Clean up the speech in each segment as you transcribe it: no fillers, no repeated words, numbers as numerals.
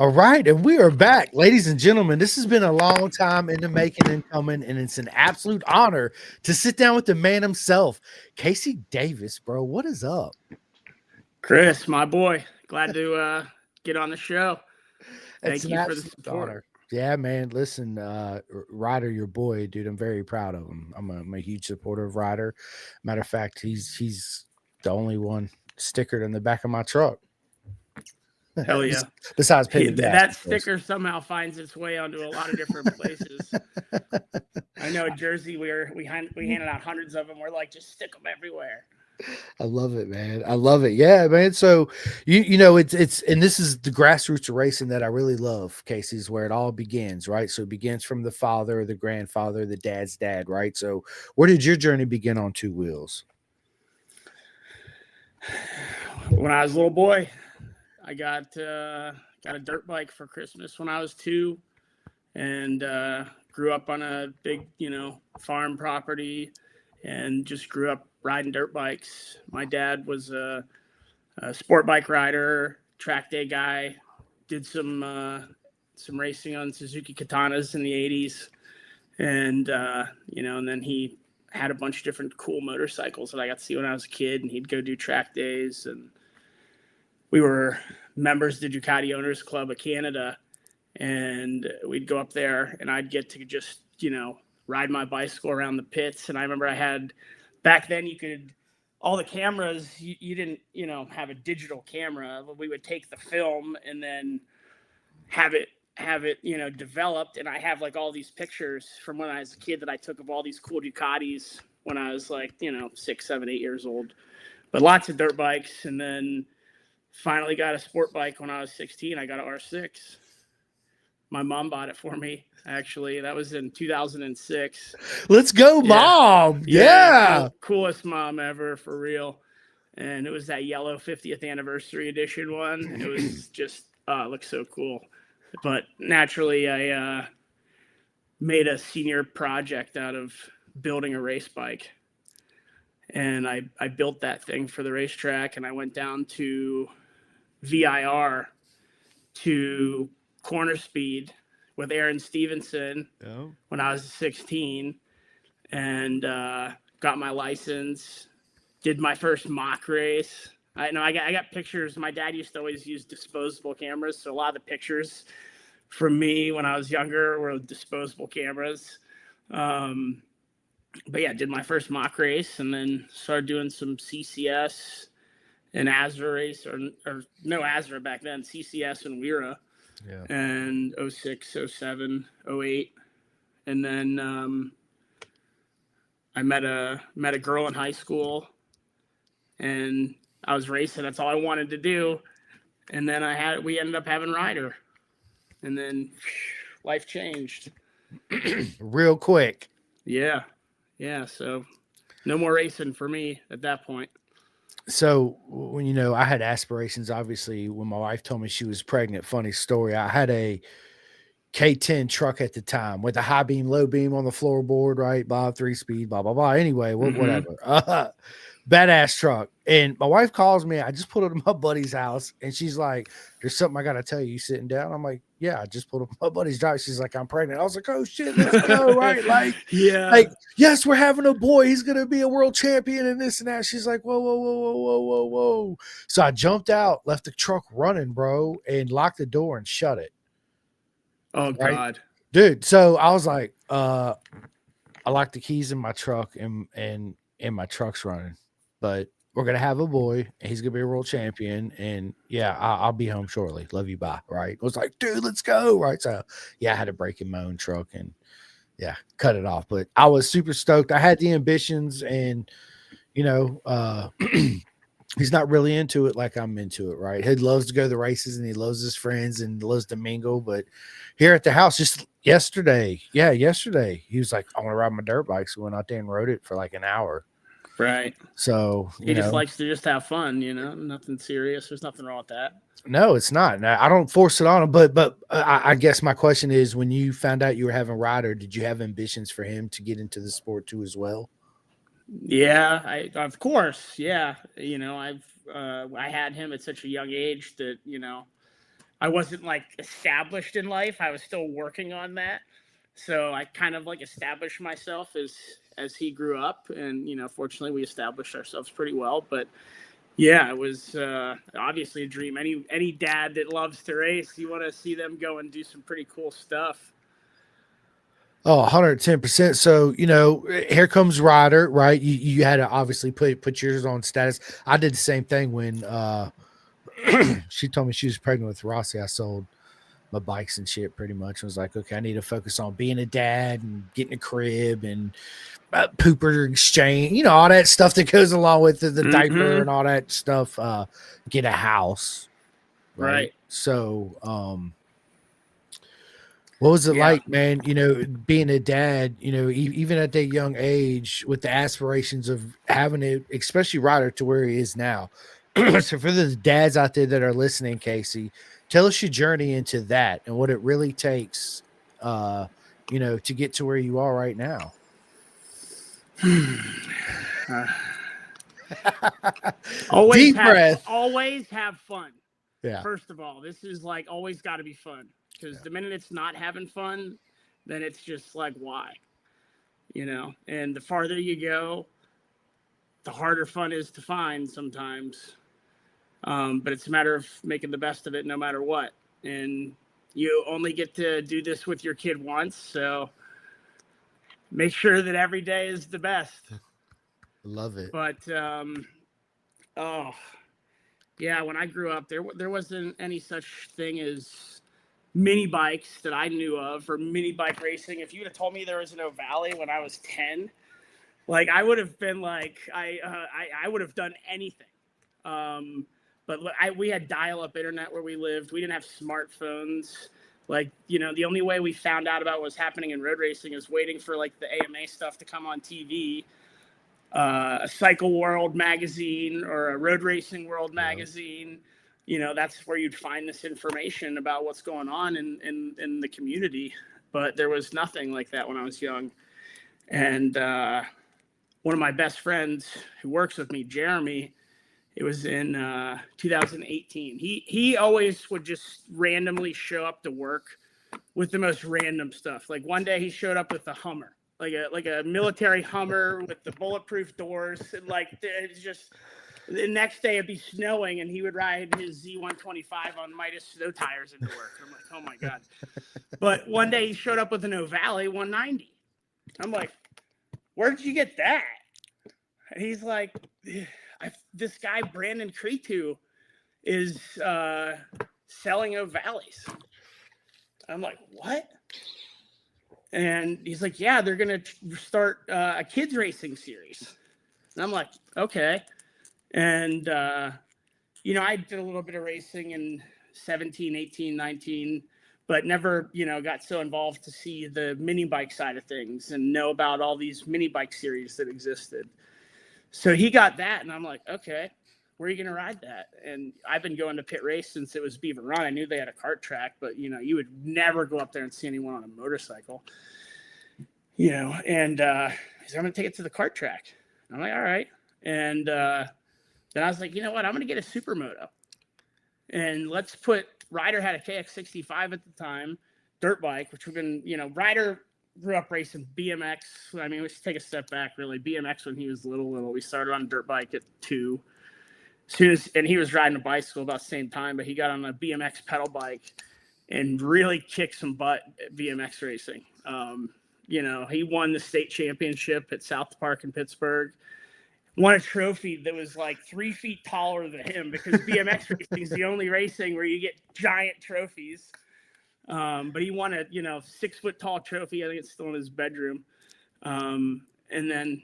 All right, and we are back, ladies and gentlemen. This has been a long time in the making and coming, and it's an absolute honor to sit down with the man himself, Casey Davis, bro. What is up? Chris, my boy, glad to get on the show. It's Thank an you for the absolute support. honor. Yeah, man. Listen, Ryder, your boy, dude. I'm very proud of him. I'm a huge supporter of Ryder. Matter of fact, he's the only one stickered in the back of my truck. Hell yeah. Besides paying the gas, That of course. sticker somehow finds its way onto a lot of different places. I know in Jersey we handed out hundreds of them. We're like, just stick them everywhere. I love it, man. I love it. Yeah, man. So you know it's and this is the grassroots of racing that I really love, Casey, is where it all begins, right? So it begins from the father, the grandfather, the dad's dad, right? So where did your journey begin on two wheels? When I was a little boy, I got a dirt bike for Christmas when I was 2, and grew up on a big farm property, and just grew up riding dirt bikes. My dad was a sport bike rider, track day guy, did some racing on Suzuki Katanas in the 80s, and and then he had a bunch of different cool motorcycles that I got to see when I was a kid, and he'd go do track days, and we were members of the Ducati Owners Club of Canada, and we'd go up there, and I'd get to just ride my bicycle around the pits. And I remember I had, back then you could, all the cameras, you didn't have a digital camera. We would take the film and then have it developed. And I have like all these pictures from when I was a kid that I took of all these cool Ducatis when I was like 6, 7, 8 years old. But lots of dirt bikes. And then finally got a sport bike when I was 16. I got an R6. My mom bought it for me, actually. That was in 2006. Let's go, mom. Yeah. Coolest mom ever, for real. And it was that yellow 50th anniversary edition one. And it was just, it looked so cool. But naturally, I made a senior project out of building a race bike. And I built that thing for the racetrack, and I went down to VIR to corner speed with Aaron Stevenson when I was 16, and got my license, did my first mock race. I got pictures. My dad used to always use disposable cameras, so a lot of the pictures from me when I was younger were disposable cameras. But yeah, did my first mock race, and then started doing some CCS and ASRA race, or no ASRA back then, CCS and WERA. Yeah. And 06, 07, 08. And then I met a girl in high school, and I was racing. That's all I wanted to do. And then we ended up having Ryder. And then life changed. Real quick. Yeah. So no more racing for me at that point. So when I had aspirations, obviously, when my wife told me she was pregnant, funny story, I had a K10 truck at the time with a high beam, low beam on the floorboard, right? Bob 3-speed, blah, blah, blah. Anyway, whatever. Badass truck. And my wife calls me. I just pulled up to my buddy's house, and she's like, there's something I got to tell you. You sitting down? I'm like, yeah, I just pulled up my buddy's drive. She's like, I'm pregnant. I was like, oh shit, let's go. Right. Like, yeah. Like, yes, we're having a boy. He's going to be a world champion and this and that. She's like, whoa, whoa, whoa, whoa, whoa, whoa, whoa. So I jumped out, left the truck running, bro, and locked the door and shut it. Oh, right? God. Dude. So I was like, I locked the keys in my truck, and my truck's running, but we're going to have a boy, and he's going to be a world champion. And yeah, I'll be home shortly. Love you. Bye. Right. I was like, dude, let's go. Right. So yeah, I had to break in my own truck and yeah, cut it off. But I was super stoked. I had the ambitions, and he's not really into it like I'm into it, right? He loves to go to the races, and he loves his friends and loves to mingle. But here at the house, just yesterday, he was like, I want to ride my dirt bike. So we went out there and rode it for like an hour. Right. So he just likes to just have fun, nothing serious. There's nothing wrong with that. No, it's not. Now, I don't force it on him, but I guess my question is, when you found out you were having Ryder, did you have ambitions for him to get into the sport too as well? Yeah, of course. Yeah. I had him at such a young age that, I wasn't like established in life. I was still working on that. So I kind of like established myself as he grew up, and fortunately we established ourselves pretty well. But yeah, it was obviously a dream. Any dad that loves to race, you want to see them go and do some pretty cool stuff. Oh, 110%. So, here comes Ryder, right? You had to obviously put yours on status. I did the same thing when she told me she was pregnant with Rossi. I sold my bikes and shit pretty much. I was like, okay, I need to focus on being a dad and getting a crib and pooper exchange, all that stuff that goes along with the diaper and all that stuff. Get a house. Right. So, what was it like, man? Being a dad, even at that young age with the aspirations of having it, especially Ryder to where he is now. So for the dads out there that are listening, Casey, tell us your journey into that and what it really takes, to get to where you are right now. Always Deep breath. Always have fun. Yeah. First of all, this is like always got to be fun, because the minute it's not having fun, then it's just like, why? And the farther you go, the harder fun is to find sometimes. But it's a matter of making the best of it no matter what. And you only get to do this with your kid once, so make sure that every day is the best. Love it. But yeah, when I grew up, there wasn't any such thing as mini bikes that I knew of, or mini bike racing. If you would have told me there was an O'Valley when I was 10, like I would have been like, I would have done anything. But we had dial-up internet where we lived. We didn't have smartphones. Like, the only way we found out about what was happening in road racing is waiting for like the AMA stuff to come on TV, a Cycle World magazine or a Road Racing World magazine. That's where you'd find this information about what's going on in the community. But there was nothing like that when I was young. And one of my best friends who works with me, Jeremy, it was in 2018. He always would just randomly show up to work with the most random stuff. Like one day he showed up with a Hummer, like a military Hummer with the bulletproof doors. And like it's just the next day it'd be snowing and he would ride his Z125 on Midas snow tires into work. I'm like, oh my God. But one day he showed up with an O'Valley 190. I'm like, where did you get that? And he's like, this guy Brandon Cretu is selling O'Valleys. I'm like, what? And he's like, yeah, they're gonna start a kids racing series. And I'm like, okay. And I did a little bit of racing in 17, 18, 19, but never got so involved to see the mini bike side of things and know about all these mini bike series that existed. So he got that, and I'm like, okay, where are you going to ride that? And I've been going to Pit Race since it was Beaver Run. I knew they had a kart track, but, you would never go up there and see anyone on a motorcycle, and he's I'm going to take it to the kart track. I'm like, all right. And then I was like, you know what? I'm going to get a supermoto. And let's put – Ryder had a KX65 at the time, dirt bike, which we've been – Ryder – grew up racing BMX. I mean, we should take a step back, really. BMX when he was little. We started on a dirt bike at 2. And he was riding a bicycle about the same time, but he got on a BMX pedal bike and really kicked some butt at BMX racing. He won the state championship at South Park in Pittsburgh. Won a trophy that was like 3 feet taller than him, because BMX racing is the only racing where you get giant trophies. But he won a 6 foot tall trophy. I think it's still in his bedroom. And then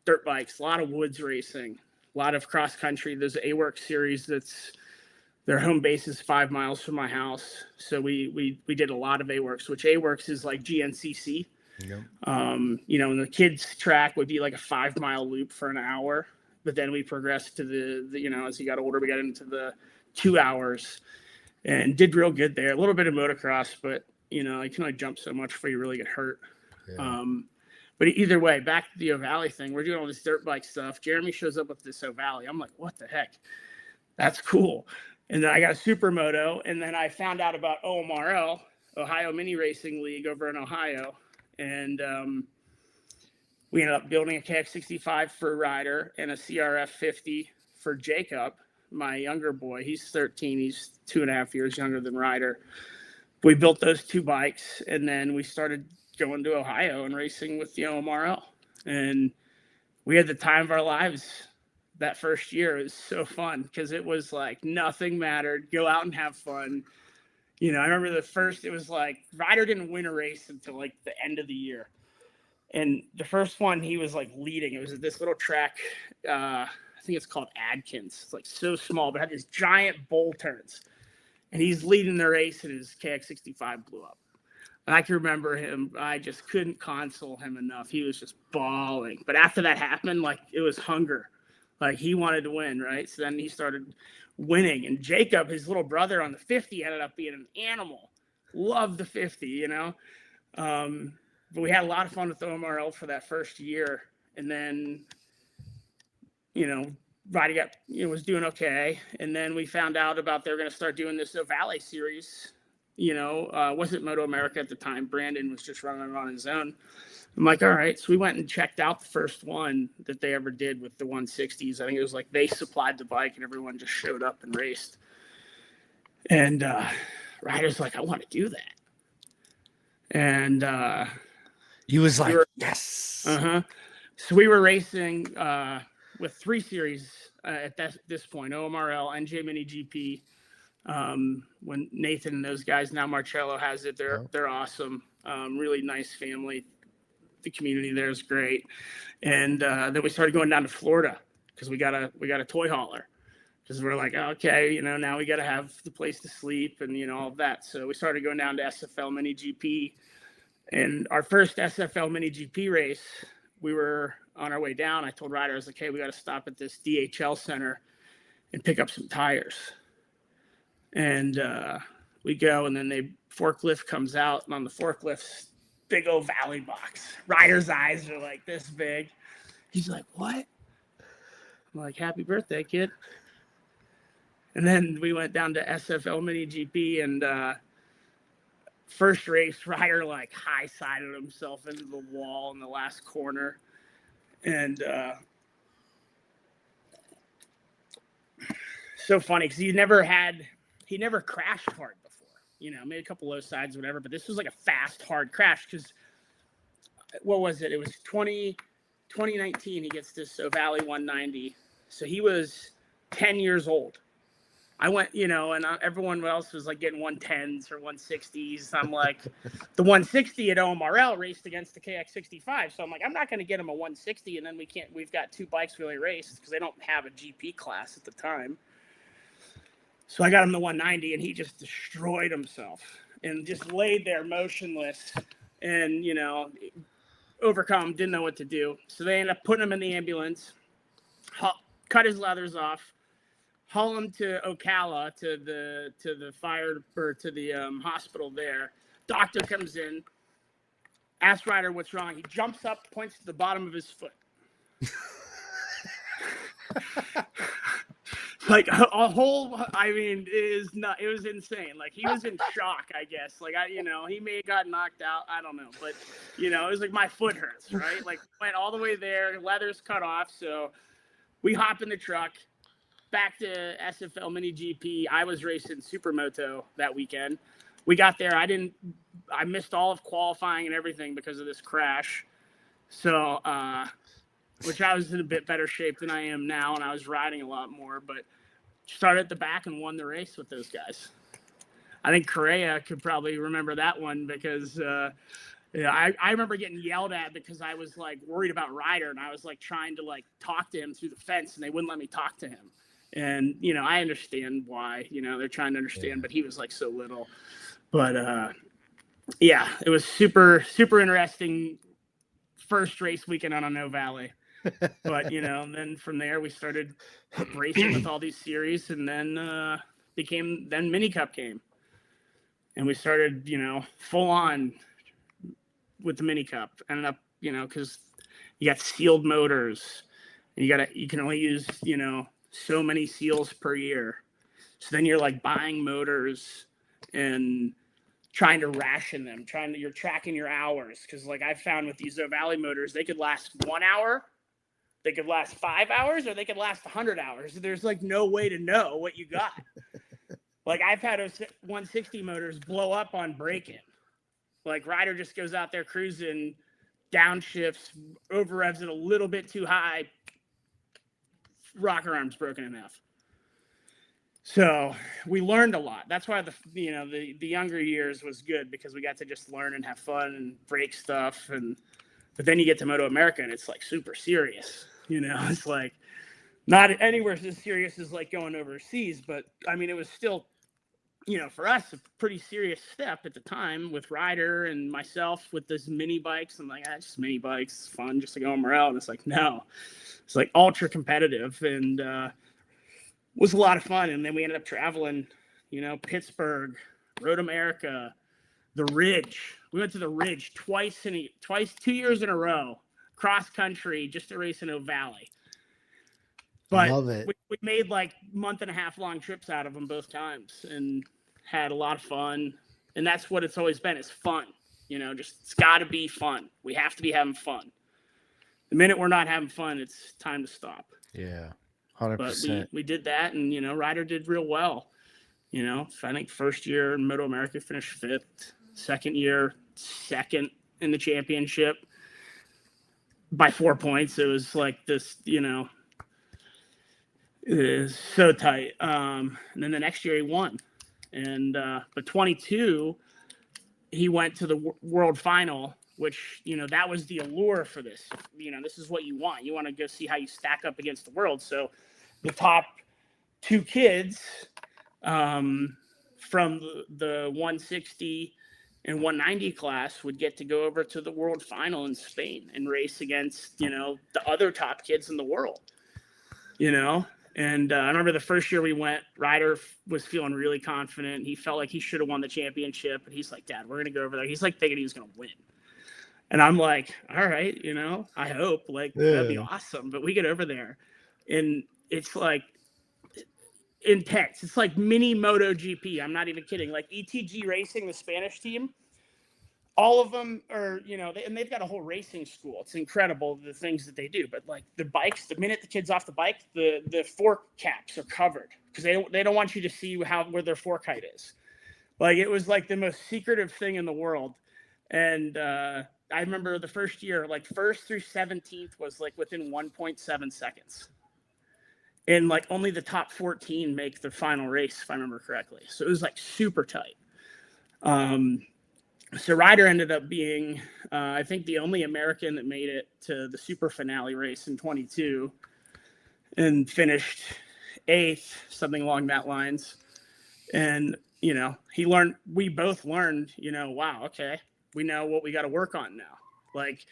dirt bikes, a lot of woods racing, a lot of cross country. There's an A-Works series that's their home base is 5 miles from my house, so we did a lot of A-Works, which A-Works is like GNCC. Yep. And the kids track would be like a 5 mile loop for an hour, but then we progressed to the as he got older, we got into the 2 hours. And did real good there. A little bit of motocross, but you can only jump so much before you really get hurt. Yeah. But either way, back to the O'Valley thing. We're doing all this dirt bike stuff. Jeremy shows up with this O'Valley. I'm like, what the heck? That's cool. And then I got a supermoto, and then I found out about OMRL, Ohio Mini Racing League over in Ohio. And we ended up building a KX65 for Ryder and a CRF 50 for Jacob, my younger boy. He's 13. He's 2.5 years younger than Ryder. We built those two bikes, and then we started going to Ohio and racing with the OMRL. And we had the time of our lives that first year. It was so fun because it was like nothing mattered. Go out and have fun. You know, I remember it was like Ryder didn't win a race until like the end of the year. And the first one, he was like leading. It was at this little track. I think it's called Adkins. It's like so small, but had these giant bowl turns. And he's leading the race, and his KX65 blew up. And I can remember him. I just couldn't console him enough. He was just bawling. But after that happened, like it was hunger. Like he wanted to win, right? So then he started winning. And Jacob, his little brother on the 50, ended up being an animal. Loved the 50, you know. But we had a lot of fun with the OMRL for that first year. And then, you know, Roddy was doing okay. And then we found out about they were going to start doing this Valley series. You know, wasn't Moto America at the time. Brandon was just running on his own. I'm like, all right. So we went and checked out the first one that they ever did with the 160s. I think it was like they supplied the bike and everyone just showed up and raced. And Ryder's like, I want to do that. And he was like, yes. So we were racing with 3 series at this point: OMRL, NJ Mini GP. When Nathan and those guys, now Marcello has it, they're awesome. Really nice family. The community there is great. And then we started going down to Florida because we got a toy hauler, because we're like, okay, you know, now we got to have the place to sleep and, you know, all of that. So we started going down to SFL Mini GP. And our first SFL Mini GP race, we were on our way down. I told Ryder, I was like, hey, we got to stop at this DHL center and pick up some tires. And we go, and then forklift comes out, and on the forklift, big old Valley box. Ryder's eyes are like this big. He's like, what? I'm like, happy birthday, kid. And then we went down to SFL Mini GP, and first race, Ryder like high-sided himself into the wall in the last corner. And so funny because he never crashed hard before. You know, made a couple low sides, whatever. But this was like a fast, hard crash because what was it? It was 2019. He gets this Valley 190. So he was 10 years old. I went, you know, and everyone else was like getting 110s or 160s. I'm like, the 160 at OMRL raced against the KX65. So I'm like, I'm not going to get him a 160. And then we've got 2 bikes we only raced because they don't have a GP class at the time. So I got him the 190, and he just destroyed himself and just laid there motionless and, you know, overcome, didn't know what to do. So they ended up putting him in the ambulance, cut his leathers off, haul him to Ocala to the fire or to the hospital there. Doctor comes in, asks Ryder what's wrong. He jumps up, points to the bottom of his foot. Like it was insane. Like he was in shock, I guess. Like he may have got knocked out. I don't know. But, you know, it was like my foot hurts, right? Like went all the way there, leathers cut off. So we hop in the truck back to SFL Mini GP. I was racing Supermoto that weekend. We got there. I missed all of qualifying and everything because of this crash. So, which I was in a bit better shape than I am now, and I was riding a lot more, but started at the back and won the race with those guys. I think Correa could probably remember that one because I remember getting yelled at because I was like worried about Ryder, and I was like trying to like talk to him through the fence, and they wouldn't let me talk to him. And, you know, I understand why, you know, they're trying to understand, but he was like so little. But yeah, it was super, super interesting first race weekend on No Valley. But, you know, then from there we started racing with all these series, and then Mini Cup came, and we started, you know, full on with the Mini Cup. Ended up, you know, because you got sealed motors, and you can only use, you know, so many seals per year. So then you're like buying motors and trying to ration them, you're tracking your hours. Cause like I found with these O'Valley motors, they could last 1 hour, they could last 5 hours, or they could last 100 hours. There's like no way to know what you got. Like I've had 160 motors blow up on break-in. Like Ryder just goes out there cruising, downshifts, over revs it a little bit too high, rocker arm's broken in half. So we learned a lot. That's why the younger years was good, because we got to just learn and have fun and break stuff. But then you get to Moto America and it's like super serious. It's like not anywhere as serious as like going overseas, but I mean, it was still, for us, a pretty serious step at the time with Ryder and myself with this mini bikes. I'm like, just mini bikes, fun just to go somewhere out. And it's like, no, it's like ultra competitive, and was a lot of fun. And then we ended up traveling, Pittsburgh, Road America, the Ridge. We went to the Ridge twice, 2 years in a row, cross country, just to race in O'Valley. But Love it. we made like month-and-a-half long trips out of them both times and had a lot of fun. And that's what it's always been, is fun. It's got to be fun. We have to be having fun. The minute we're not having fun, it's time to stop. Yeah, 100%. But we did that, and, Ryder did real well. I think first year in Moto America finished 5th. Second year, 2nd in the championship by 4 points. It was like this, it is so tight. And then the next year he won. And but 22, he went to the world final, which, that was the allure for this. This is what you want. You want to go see how you stack up against the world. So the top 2 kids from the 160 and 190 class would get to go over to the world final in Spain and race against, the other top kids in the world, And I remember the first year we went, Ryder was feeling really confident. He felt like he should have won the championship. And he's like, Dad, we're going to go over there. He's like thinking he was going to win. And I'm like, all right, I hope, that'd be awesome. But we get over there and it's like intense. It's like mini MotoGP. I'm not even kidding. Like ETG Racing, the Spanish team, all of them are, and they've got a whole racing school. It's incredible the things that they do. But like the bikes, the minute the kid's off the bike, the fork caps are covered because they don't want you to see where their fork height is. Like it was like the most secretive thing in the world. And I remember the first year, like 1st through 17th was like within 1.7 seconds. And like only the top 14 make the final race, if I remember correctly. So it was like super tight. So Ryder ended up being, I think, the only American that made it to the super finale race in 22 and finished 8th, something along that lines. And, we both learned, wow, okay, we know what we got to work on now. Like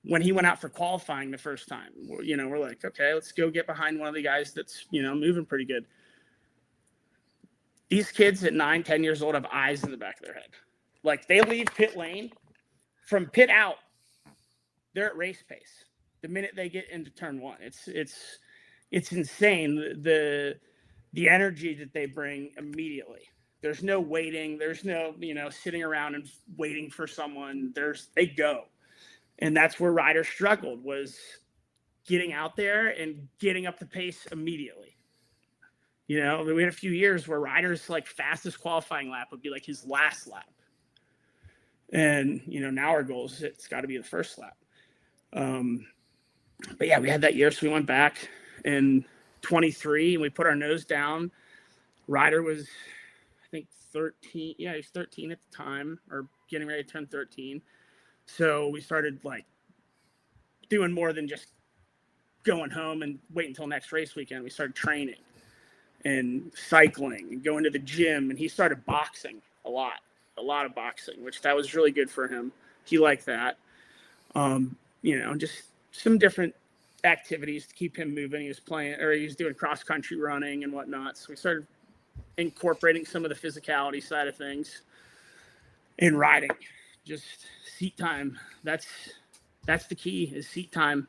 when he went out for qualifying the first time, we're like, okay, let's go get behind one of the guys that's, moving pretty good. These kids at 9, 10 years old have eyes in the back of their head. Like they leave pit lane, from pit out, they're at race pace. The minute they get into turn 1, it's insane. The energy that they bring immediately. There's no waiting. There's no, sitting around and waiting for someone. They go. And that's where Ryder struggled, was getting out there and getting up the pace immediately. We had a few years where Ryder's like fastest qualifying lap would be like his last lap. And, now our goal is it's got to be the first lap. But yeah, we had that year. So we went back in 23 and we put our nose down. Ryder was, I think, 13. Yeah, he was 13 at the time, or getting ready to turn 13. So we started like doing more than just going home and wait until next race weekend. We started training and cycling and going to the gym. And he started boxing a lot of boxing, which that was really good for him. He liked that. Just some different activities to keep him moving. He was doing cross country running and whatnot. So we started incorporating some of the physicality side of things in riding. Just seat time. That's the key, is seat time.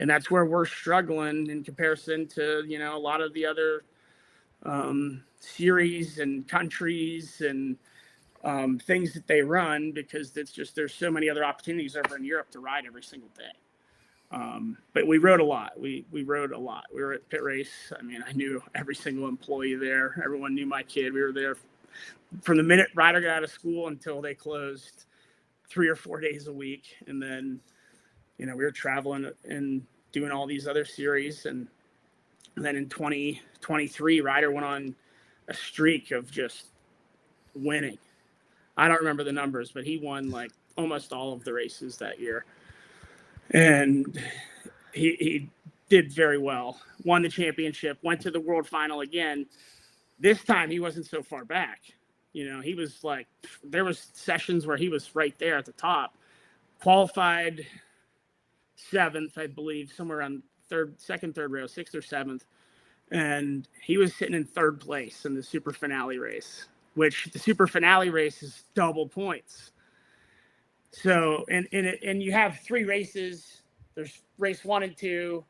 And that's where we're struggling in comparison to, a lot of the other series and countries and things that they run, because it's just, there's so many other opportunities over in Europe to ride every single day. But we rode a lot. We rode a lot. We were at pit race. I mean, I knew every single employee there. Everyone knew my kid. We were there from the minute Ryder got out of school until they closed, 3 or 4 days a week. And then, we were traveling and doing all these other series. And then in 2023, Ryder went on a streak of just winning. I don't remember the numbers, but he won like almost all of the races that year. And he did very well, won the championship, went to the world final again. This time he wasn't so far back. He was like, there was sessions where he was right there at the top, qualified 7th, I believe, somewhere on second, third row, 6th or 7th. And he was sitting in 3rd place in the super finale race, which the super finale race is double points. So, and you have 3 races. There's race 1 and 2.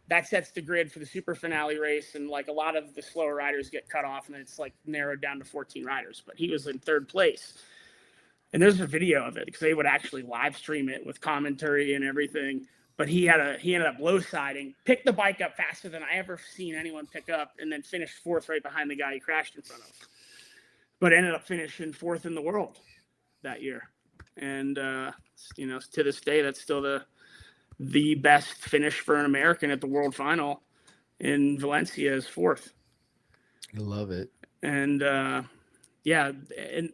That sets the grid for the super finale race. And like a lot of the slower riders get cut off, and then it's like narrowed down to 14 riders. But he was in 3rd place. And there's a video of it because they would actually live stream it with commentary and everything. But he ended up low siding, picked the bike up faster than I ever seen anyone pick up, and then finished 4th right behind the guy he crashed in front of. But ended up finishing 4th in the world that year. And, to this day, that's still the best finish for an American at the world final in Valencia is 4th. I love it. And, yeah.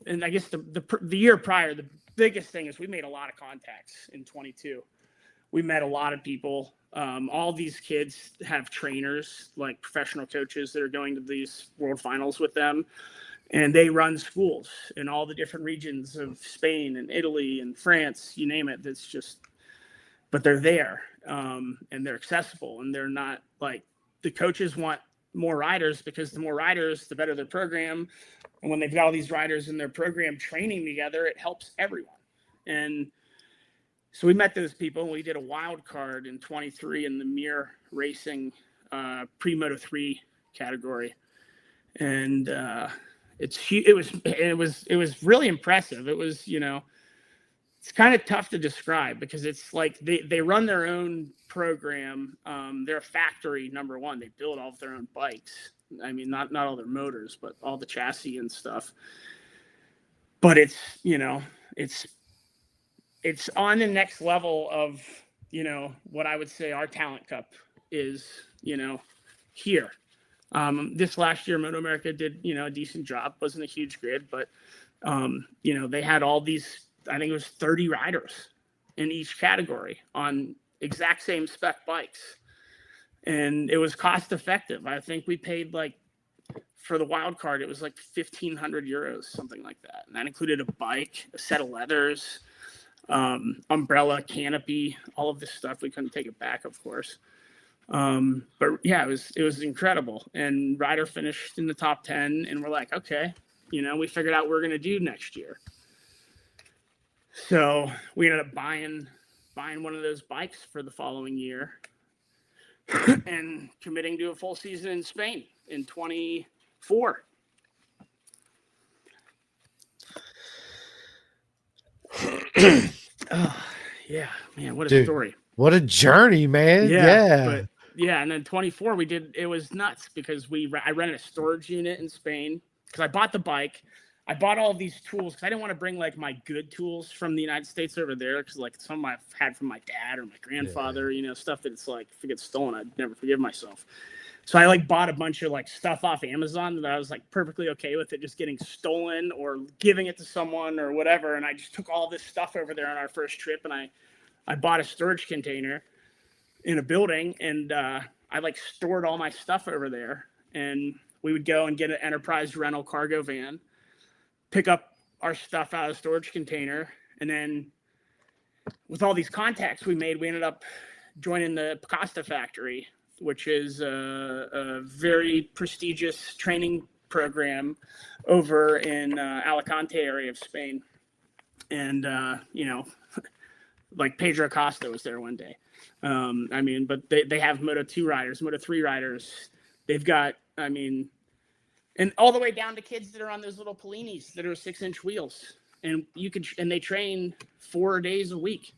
And I guess the year prior, the biggest thing is we made a lot of contacts in 22. We met a lot of people. All these kids have trainers, like professional coaches that are going to these world finals with them. And they run schools in all the different regions of Spain and Italy and France, you name it. That's just, but they're there, and they're accessible, and they're not like, the coaches want more riders, because the more riders, the better their program. And when they've got all these riders in their program training together, it helps everyone. And so we met those people, and we did a wild card in 23 in the Mir Racing pre-Moto 3 category. And, it was really impressive. It was, it's kind of tough to describe, because it's like they run their own program. They're a factory, number one. They build all of their own bikes. I mean, not all their motors, but all the chassis and stuff. But it's on the next level of, what I would say our Talent Cup is, here. This last year, Moto America did, a decent job. Wasn't a huge grid, but, they had all these, I think it was 30 riders in each category on exact same spec bikes. And it was cost effective. I think we paid for the wild card, it was like 1,500 euros, something like that. And that included a bike, a set of leathers, umbrella, canopy, all of this stuff. We couldn't take it back, of course. But yeah, it was incredible. And Ryder finished in the top 10, and we're like, okay, we figured out what we're going to do next year. So we ended up buying one of those bikes for the following year and committing to a full season in Spain in 24. Oh, yeah, man, what a story. What a journey, man. Yeah. And then 24, it was nuts, because I rented a storage unit in Spain, because I bought the bike. I bought all of these tools because I didn't want to bring my good tools from the United States over there, because some I've had from my dad or my grandfather, stuff that it's like, if it gets stolen, I'd never forgive myself. So I bought a bunch of stuff off Amazon that I was perfectly okay with it just getting stolen or giving it to someone or whatever. And I just took all this stuff over there on our first trip, and I bought a storage container in a building, and I stored all my stuff over there. And we would go and get an Enterprise rental cargo van, pick up our stuff out of the storage container. And then with all these contacts we made, we ended up joining the Picasta factory, which is a very prestigious training program over in Alicante area of Spain. And, Pedro Acosta was there one day. But they have Moto 2 riders, Moto 3 riders. They've got, And all the way down to kids that are on those little Pellinis that are 6-inch wheels. And they train 4 days a week.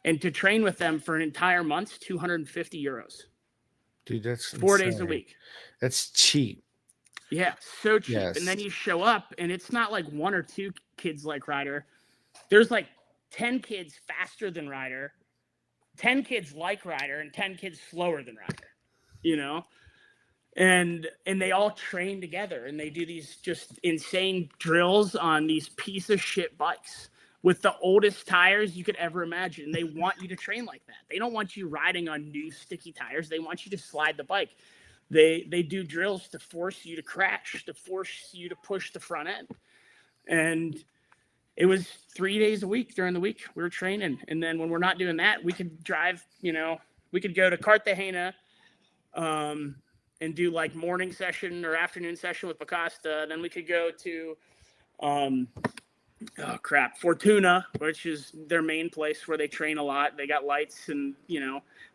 And to train with them for an entire month, 250 euros. Dude, that's 4 insane. days a week. That's cheap. Yeah, so cheap. Yes. And then you show up, and it's not like 1 or 2 kids like Ryder. There's like 10 kids faster than Ryder, 10 kids like Ryder, and 10 kids slower than Ryder, you know? And they all train together, and they do these just insane drills on these piece of shit bikes with the oldest tires you could ever imagine. They want you to train like that. They don't want you riding on new sticky tires. They want you to slide the bike. They do drills to force you to crash, to force you to push the front end. And it was 3 days a week during the week we were training. And then when we're not doing that, we could drive, we could go to Cartagena and do like morning session or afternoon session with Picosta. Then we could go to, Fortuna, which is their main place where they train a lot. They got lights and,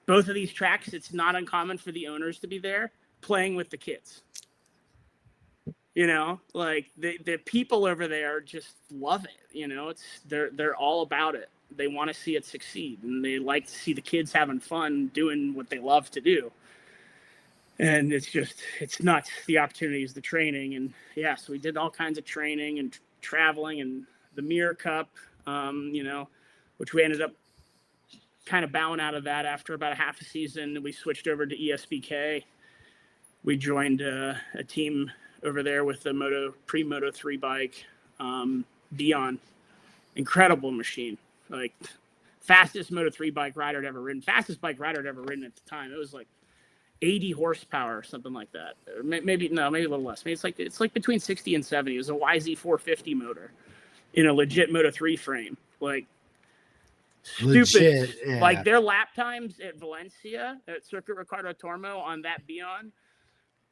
both of these tracks, it's not uncommon for the owners to be there playing with the kids. Like the people over there just love it. They're all about it. They want to see it succeed, and they like to see the kids having fun doing what they love to do. And it's nuts, the opportunities, the training. And yeah, so we did all kinds of training and traveling, and the Mirror Cup, which we ended up kind of bowing out of that after about a half a season. We switched over to ESBK. We joined a team over there with the pre-Moto 3 bike, Beyond. Incredible machine. Like, fastest Moto 3 bike rider I'd ever ridden. Fastest bike rider I'd ever ridden at the time. It was like 80 horsepower or something like that. Or maybe a little less. Maybe it's like between 60 and 70. It was a YZ450 motor in a legit Moto 3 frame. Like, stupid. Legit, yeah. Like, their lap times at Valencia, at Circuit Ricardo Tormo on that Beyond,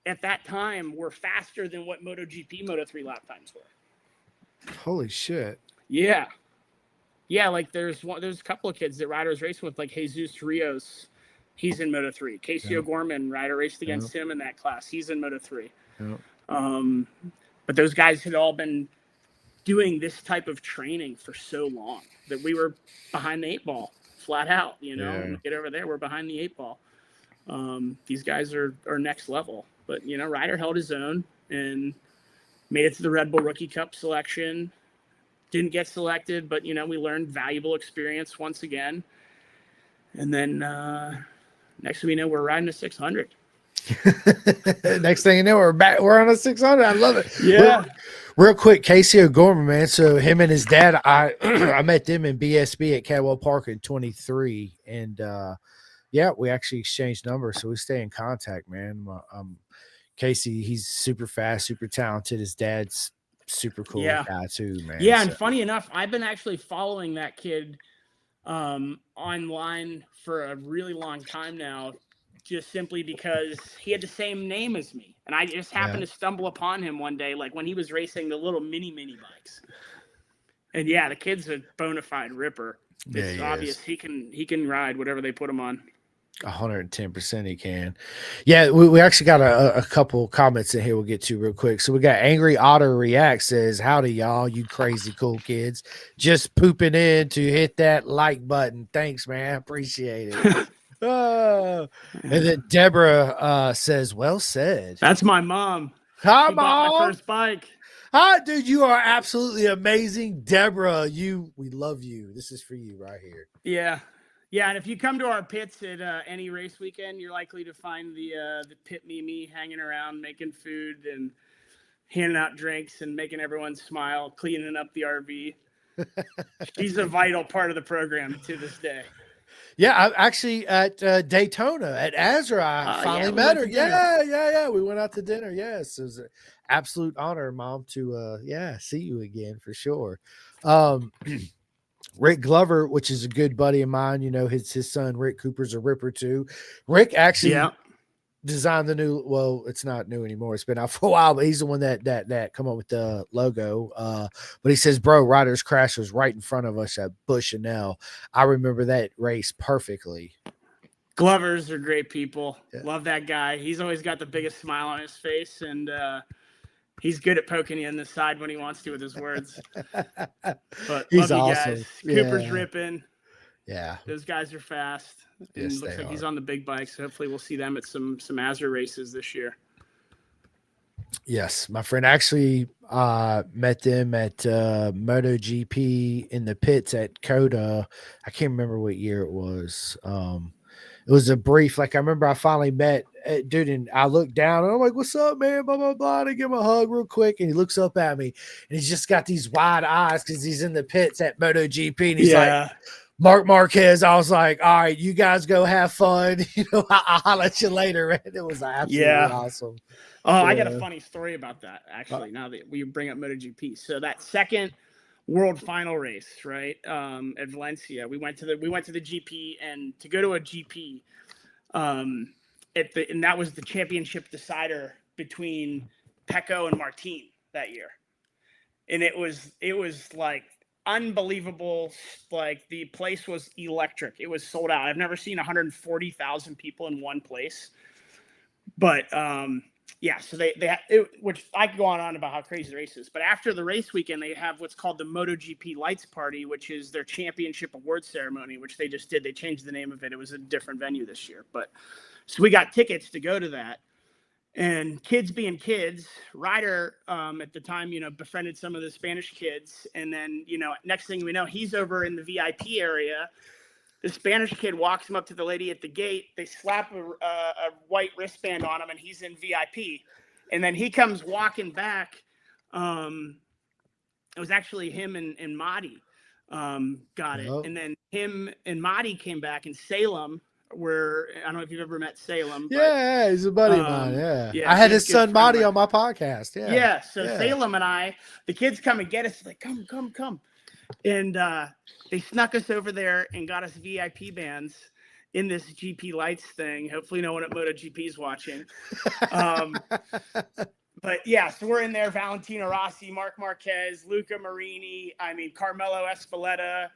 at that time were faster than what MotoGP Moto 3 lap times were. Holy shit. Yeah. Yeah, like there's a couple of kids that Ryder was racing with, like Jesus Rios. He's in Moto 3. Casey O'Gorman, Ryder raced against him in that class. He's in Moto 3. But those guys had all been doing this type of training for so long that we were behind the 8 ball, flat out, When we get over there, we're behind the 8 ball. These guys are next level. But, Ryder held his own and made it to the Red Bull Rookie Cup selection. Didn't get selected, but, we learned valuable experience once again. And then next thing we know, we're riding a 600. Next thing you know, we're back. We're on a 600. I love it. Yeah. Real quick, Casey O'Gorman, man. So him and his dad, I met them in BSB at Cadwell Park in 23. And, we actually exchanged numbers. So we stay in contact, man. Casey, he's super fast, super talented. His dad's super cool guy too, man. Yeah, and funny enough, I've been actually following that kid online for a really long time now, just simply because he had the same name as me. And I just happened to stumble upon him one day, like when he was racing the little mini bikes. And the kid's a bona fide ripper. It's obvious he can ride whatever they put him on. 110% he can. Yeah, we actually got a couple comments in here we'll get to real quick. So we got Angry Otter React says, howdy y'all, you crazy cool kids. Just pooping in to hit that like button. Thanks, man. Appreciate it. And then Deborah says, well said. That's my mom. Hi, She Mom. bought my first bike. Hi, dude. You are absolutely amazing. Deborah, we love you. This is for you right here. Yeah. Yeah, and if you come to our pits at any race weekend, you're likely to find the pit Mimi hanging around, making food and handing out drinks and making everyone smile, cleaning up the RV. She's a vital part of the program to this day. Yeah, I actually at Daytona at Azra, I finally met her. Yeah. We went out to dinner. Yes, it was an absolute honor, Mom, to see you again for sure. Rick Glover, which is a good buddy of mine, his son Rick Cooper's a ripper too. Rick actually designed the new. Well, it's not new anymore. It's been out for a while, but he's the one that come up with the logo. But he says, "Bro, Ryder's crash was right in front of us at Bushnell. I remember that race perfectly." Glovers are great people. Yeah. Love that guy. He's always got the biggest smile on his face, and He's good at poking you in the side when he wants to with his words. But He's love you awesome. guys. Cooper's Yeah. ripping. Yeah. Those guys are fast. And Yes, looks they like he's are. on the big bike. So hopefully we'll see them at some Azure races this year. Yes, my friend actually met them at MotoGP in the pits at Coda. I can't remember what year it was. It was a brief, like I remember I finally met dude, and I looked down and I'm like, "What's up, man?" Blah blah blah. And I give him a hug real quick, and he looks up at me, and he's just got these wide eyes because he's in the pits at MotoGP, and he's like, Mark Marquez. I was like, "All right, you guys go have fun. I'll let you later." Man. It was absolutely awesome. Oh, I got a funny story about that, actually, now that we bring up MotoGP. So that second world final race, right, at Valencia, we went to the GP, and to go to a GP, and that was the championship decider between Pecco and Martin that year. And it was like unbelievable. Like the place was electric. It was sold out. I've never seen 140,000 people in one place. But yeah, so which I could go on about how crazy the race is. But after the race weekend, they have what's called the MotoGP Lights Party, which is their championship award ceremony, which they just did. They changed the name of it. It was a different venue this year. But so we got tickets to go to that. And kids being kids, Ryder at the time, befriended some of the Spanish kids. And then, next thing we know, he's over in the VIP area. The Spanish kid walks him up to the lady at the gate. They slap a white wristband on him, and he's in VIP. And then he comes walking back. It was actually him and Madi got it. And then him and Madi came back in Salem. Where I don't know if you've ever met Salem. Yeah, he's a buddy of mine. Yeah, I had his son Marty on my podcast. Yeah. So Salem and the kids come and get us. Like, come. And they snuck us over there and got us VIP bands in this GP Lights thing. Hopefully no one at MotoGP is watching. But yeah, so we're in there. Valentino Rossi, Marc Marquez, Luca Marini. I mean, Carmelo Espeleta,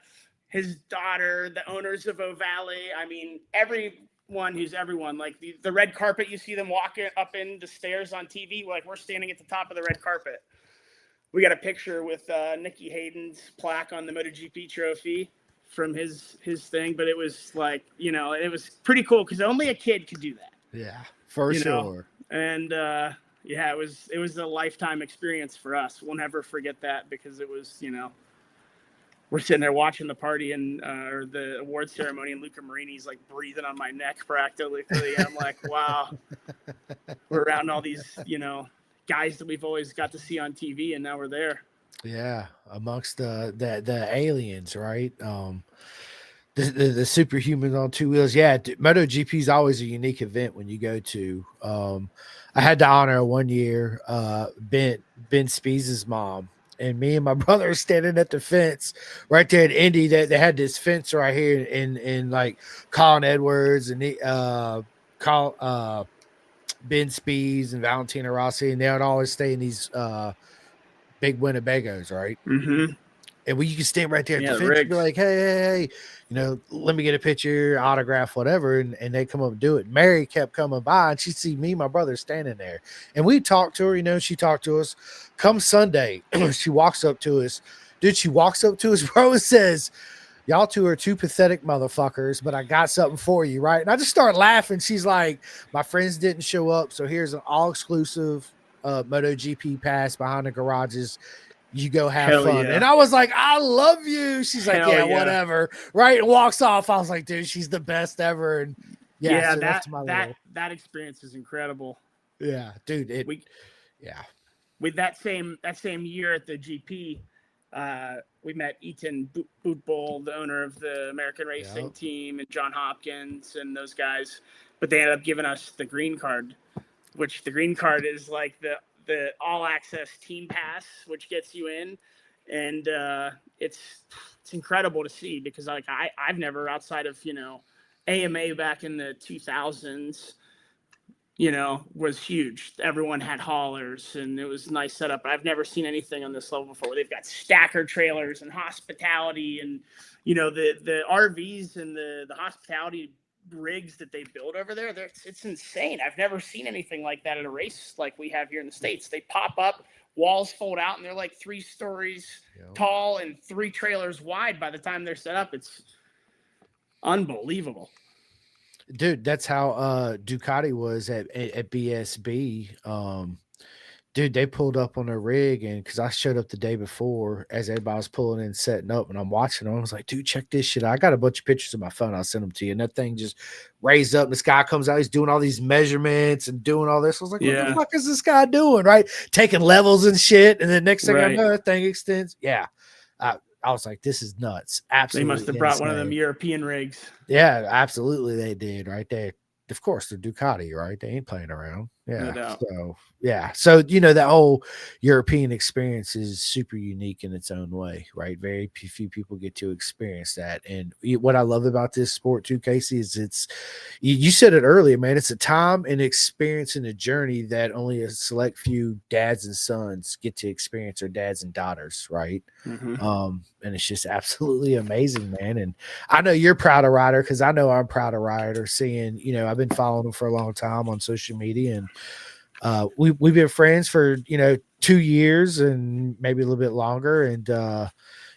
his daughter, the owners of Ovale. I mean, everyone who's everyone. Like the red carpet, you see them walking up in the stairs on TV. Like we're standing at the top of the red carpet. We got a picture with Nicky Hayden's plaque on the MotoGP trophy from his thing. But it was like, it was pretty cool because only a kid could do that. Yeah, for sure. And yeah, it was a lifetime experience for us. We'll never forget that because it was, we're sitting there watching the party and or the award ceremony, and Luca Marini's like breathing on my neck practically. I'm like, wow, we're around all these, guys that we've always got to see on TV, and now we're there. Yeah, amongst the aliens, right? The superhumans on two wheels. Yeah, MotoGP is always a unique event when you go to. I had the honor one year, Ben Spees' mom. And me and my brother are standing at the fence right there at Indy. That they had this fence right here in like Colin Edwards and Ben Spees and Valentino Rossi, and they would always stay in these big Winnebagos, right? Mm-hmm. And you can stand right there at the fence and be like, hey, let me get a picture, autograph, whatever. And they come up and do it. Mary kept coming by and she'd see me and my brother standing there. And we talked to her, she talked to us. Come Sunday, she walks up to us. Dude, she walks up to us, bro, and says, y'all two are two pathetic motherfuckers, but I got something for you, right? And I just start laughing. She's like, my friends didn't show up, so here's an all-exclusive MotoGP pass behind the garages. You go have fun. Yeah. And I was like, I love you. She's like, yeah, whatever. Right. And walks off. I was like, dude, she's the best ever. And yeah, that experience is incredible. Yeah, dude. With that same year at the GP, we met Eaton Bootbull, the owner of the American Racing team, and John Hopkins and those guys. But they ended up giving us the green card, which the green card is like the all access team pass, which gets you in. And it's incredible to see because like I've never, outside of, AMA back in the 2000s, was huge. Everyone had haulers and it was a nice setup. I've never seen anything on this level before. They've got stacker trailers and hospitality and, the RVs and the hospitality rigs that they build over there, it's insane. I've never seen anything like that at a race like we have here in the States. They pop up, walls fold out, and they're like 3 stories tall and 3 trailers wide by the time they're set up. It's unbelievable. Dude, that's how Ducati was at BSB. Dude, they pulled up on their rig, and because I showed up the day before as everybody was pulling in, setting up, and I'm watching them. I was like, dude, check this shit out. I got a bunch of pictures of my phone. I'll send them to you. And that thing just raised up, and this guy comes out. He's doing all these measurements and doing all this. I was like, what the fuck is this guy doing? Right? Taking levels and shit. And then next thing I know, that thing extends. Yeah. I was like, this is nuts. Absolutely. They must have brought one of them European rigs. Yeah, absolutely. They did right there. Of course, they're Ducati, right? They ain't playing around. Yeah. No doubt. So, yeah. So, that whole European experience is super unique in its own way, right? Very few people get to experience that. And what I love about this sport too, Casey, is you said it earlier, man, it's a time and experience and a journey that only a select few dads and sons get to experience, or dads and daughters, right? Mm-hmm. And it's just absolutely amazing, man. And I know you're proud of Ryder, because I know I'm proud of Ryder, seeing, I've been following him for a long time on social media, and we've been friends for 2 years and maybe a little bit longer. And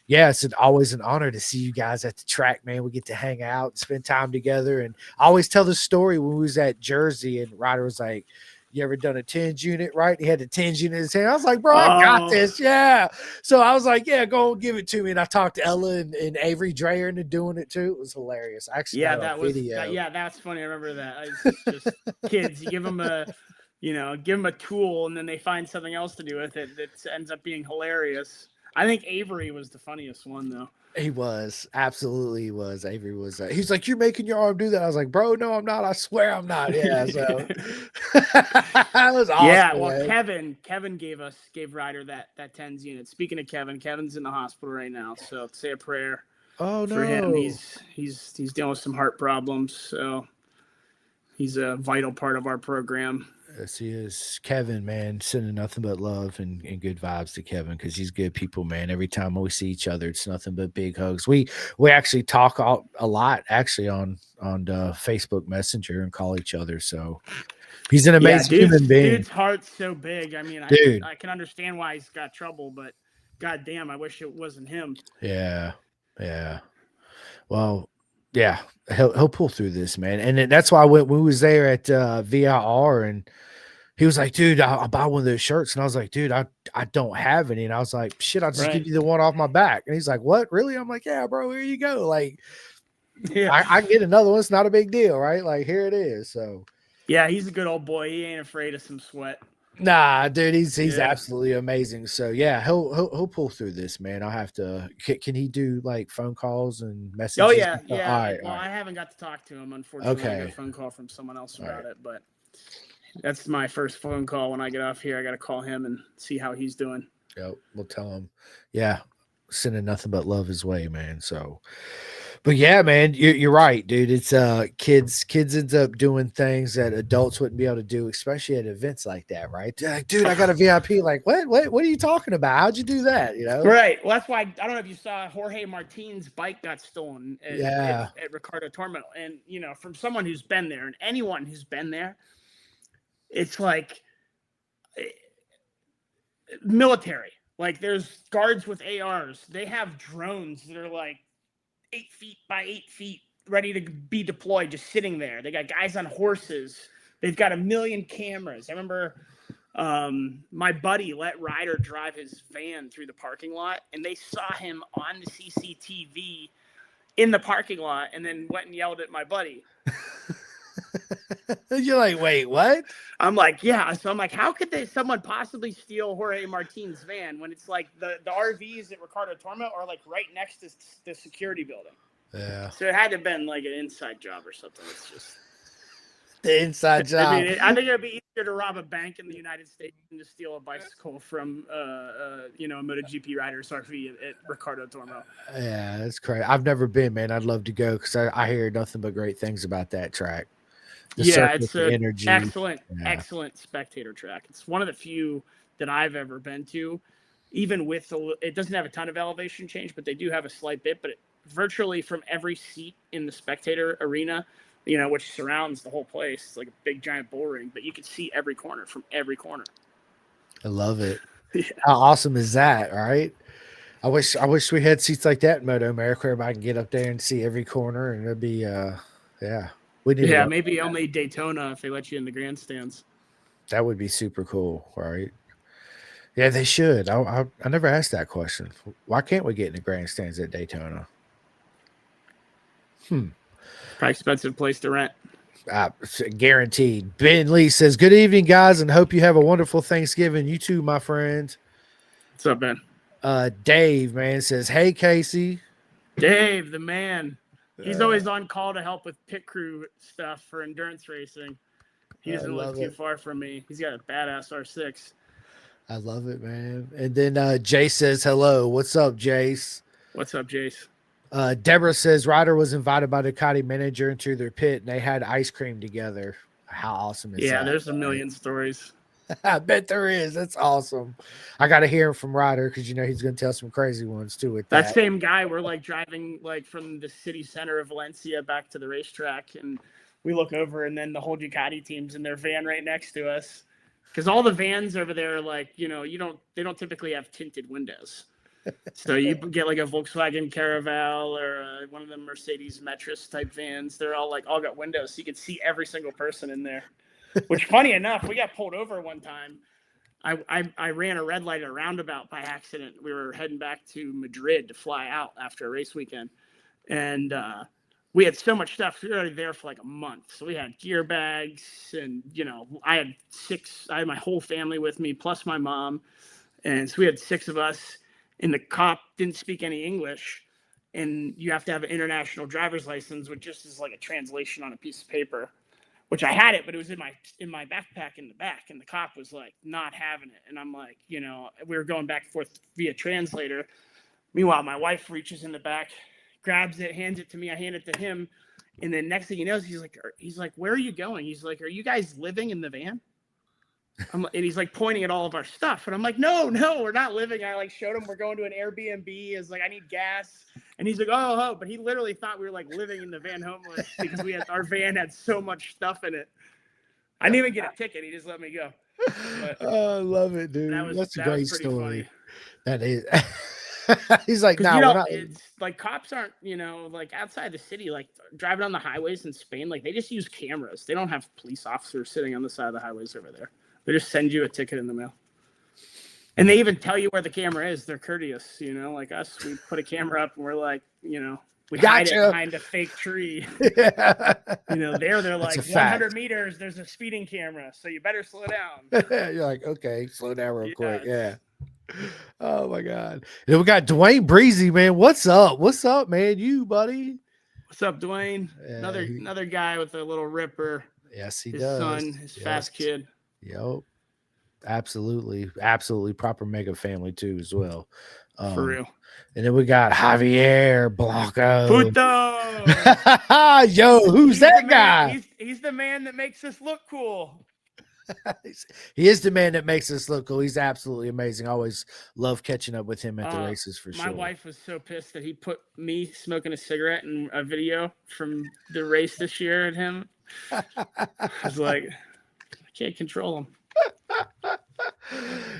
yeah, it's always an honor to see you guys at the track, man. We get to hang out and spend time together. And I always tell the story when we was at Jersey, and Ryder was like, you ever done a TENS unit, right? He had the TENS unit in his hand. I was like, bro, I got this. Yeah. So I was like, yeah, go and give it to me. And I talked to Ella and Avery Dreyer into doing it too. It was hilarious. I actually got a video. That's funny. I remember that. It's just kids, you give them a tool, and then they find something else to do with it that ends up being hilarious. I think Avery was the funniest one, though. He was. Absolutely, he was. Avery was. He's like, you're making your arm do that. I was like, bro, no, I'm not. I swear I'm not. Yeah. So that was awesome. Yeah. Well, man. Kevin gave Ryder that TENS unit. Speaking of Kevin's in the hospital right now. So say a prayer. Oh, for him. He's dealing with some heart problems. So he's a vital part of our program. Yes, he is. Kevin, man, sending nothing but love and good vibes to Kevin, because he's good people, man. Every time we see each other, it's nothing but big hugs. We actually talk a lot, actually, on Facebook Messenger, and call each other. So he's an amazing human being. Dude's heart's so big. I mean, I can understand why he's got trouble, but goddamn, I wish it wasn't him. Yeah. Well, yeah, he'll pull through this, man. And that's why when we was there at VIR, and he was like, dude, I'll buy one of those shirts. And I was like, dude, I don't have any. And I was like, shit, I'll just give you the one off my back. And he's like, what, really? I'm like, yeah, bro, here you go. Like, I can get another one. It's not a big deal, right? Like, here it is. So yeah, he's a good old boy. He ain't afraid of some sweat. Nah, dude, he's absolutely amazing. So yeah, he'll pull through this, man. I'll have to. Can he do like phone calls and messages? Oh yeah. All right. I haven't got to talk to him, unfortunately. Okay. I got a phone call from someone else about it, but that's my first phone call when I get off here. I got to call him and see how he's doing. Yep, we'll tell him. Yeah, sending nothing but love his way, man. So, but yeah, man, you're right, dude. It's kids ends up doing things that adults wouldn't be able to do, especially at events like that, right? Like, dude, I got a VIP. Like, what are you talking about? How'd you do that? Right. Well, that's why I don't know if you saw Jorge Martin's bike got stolen at Ricardo Tormo, and from someone who's been there, and anyone who's been there, it's like military. Like, there's guards with ARs. They have drones that are like 8 feet by 8 feet, ready to be deployed, just sitting there. They got guys on horses. They've got 1 million cameras. I remember my buddy let Ryder drive his van through the parking lot, and they saw him on the CCTV in the parking lot, and then went and yelled at my buddy. You're like, wait, what? I'm like, yeah. So I'm like, how could someone possibly steal Jorge Martin's van when it's like the RVs at Ricardo Tormo are like right next to the security building? Yeah. So it had to have been like an inside job or something. It's just the inside job. I mean, I think it'd be easier to rob a bank in the United States than to steal a bicycle from a MotoGP rider's RV at Ricardo Tormo. Yeah, that's crazy. I've never been, man. I'd love to go because I hear nothing but great things about that track. It's an excellent spectator track. It's one of the few that I've ever been to. Even with it doesn't have a ton of elevation change, but they do have a slight bit. But virtually from every seat in the spectator arena, which surrounds the whole place. It's like a big giant bull ring, but you can see every corner from every corner. I love it. Yeah. How awesome is that, right? I wish we had seats like that in Moto America where everybody can get up there and see every corner, and it'd be yeah. We need Yeah, to, maybe only Daytona if they let you in the grandstands. that would be super cool, right? Yeah, they should. I never asked that question. Why can't we get in the grandstands at Daytona? Probably expensive place to rent. Guaranteed. Ben Lee says, "Good evening, guys, and hope you have a wonderful Thanksgiving. You too, my friend." What's up, Ben? Dave, man, says, "Hey, Casey." Dave, the man. He's always on call to help with pit crew stuff for endurance racing. He doesn't live too far from me. He's got a badass R6. I love it, man. And then Jace says, "Hello. What's up, Jace?" What's up, Jace? Deborah says, "Ryder was invited by the Ducati manager into their pit, and they had ice cream together." How awesome is that? Yeah, there's a million stories. I bet there is. That's awesome. I got to hear him from Ryder because he's going to tell some crazy ones too. With that same guy, we're like driving like from the city center of Valencia back to the racetrack, and we look over, and then the whole Ducati team's in their van right next to us. Because all the vans over there, like they don't typically have tinted windows. So you get like a Volkswagen Caravelle or one of the Mercedes Metris type vans. They're all got windows, so you can see every single person in there. Which, funny enough, we got pulled over one time. I ran a red light at a roundabout by accident. We were heading back to Madrid to fly out after a race weekend, and we had so much stuff. We were already there for like a month, so we had gear bags, and I had my whole family with me plus my mom, and so we had 6 of us. And the cop didn't speak any English, and you have to have an international driver's license, which just is like a translation on a piece of paper, which I had it, but it was in my backpack in the back, and the cop was like not having it. And I'm like, we were going back and forth via translator. Meanwhile, my wife reaches in the back, grabs it, hands it to me. I hand it to him. And then next thing he knows, he's like, "Where are you going?" He's like, "Are you guys living in the van?" And he's like pointing at all of our stuff, and I'm like, no, we're not living. I showed him we're going to an Airbnb. Is like, I need gas, and he's like, oh, but he literally thought we were like living in the van homeless because our van had so much stuff in it. I didn't even get a ticket. He just let me go. But, I love it, dude. That's a great story. Funny. That is. He's like, no, we're not. It's like cops aren't, outside the city, like driving on the highways in Spain, like they just use cameras. They don't have police officers sitting on the side of the highways over there. They just send you a ticket in the mail. And they even tell you where the camera is. They're courteous, like us. We put a camera up and we're like, we hide it behind a fake tree. Yeah. They're like 100 meters, there's a speeding camera, so you better slow down. You're like, okay, slow down real quick. Yeah. Oh my God. And then we got Dwayne Breezy, man. What's up? What's up, man? You, buddy. What's up, Dwayne? Another guy with a little ripper. Yes, he does. His son, his fast kid. Yep. Absolutely proper mega family too as well. For real. And then we got Javier Blanco. Puto! Yo, who's that guy? He's the man that makes us look cool. He is the man that makes us look cool. He's absolutely amazing. I always love catching up with him at the races for sure. My wife was so pissed that he put me smoking a cigarette in a video from the race this year at him. I was like, I can't control him.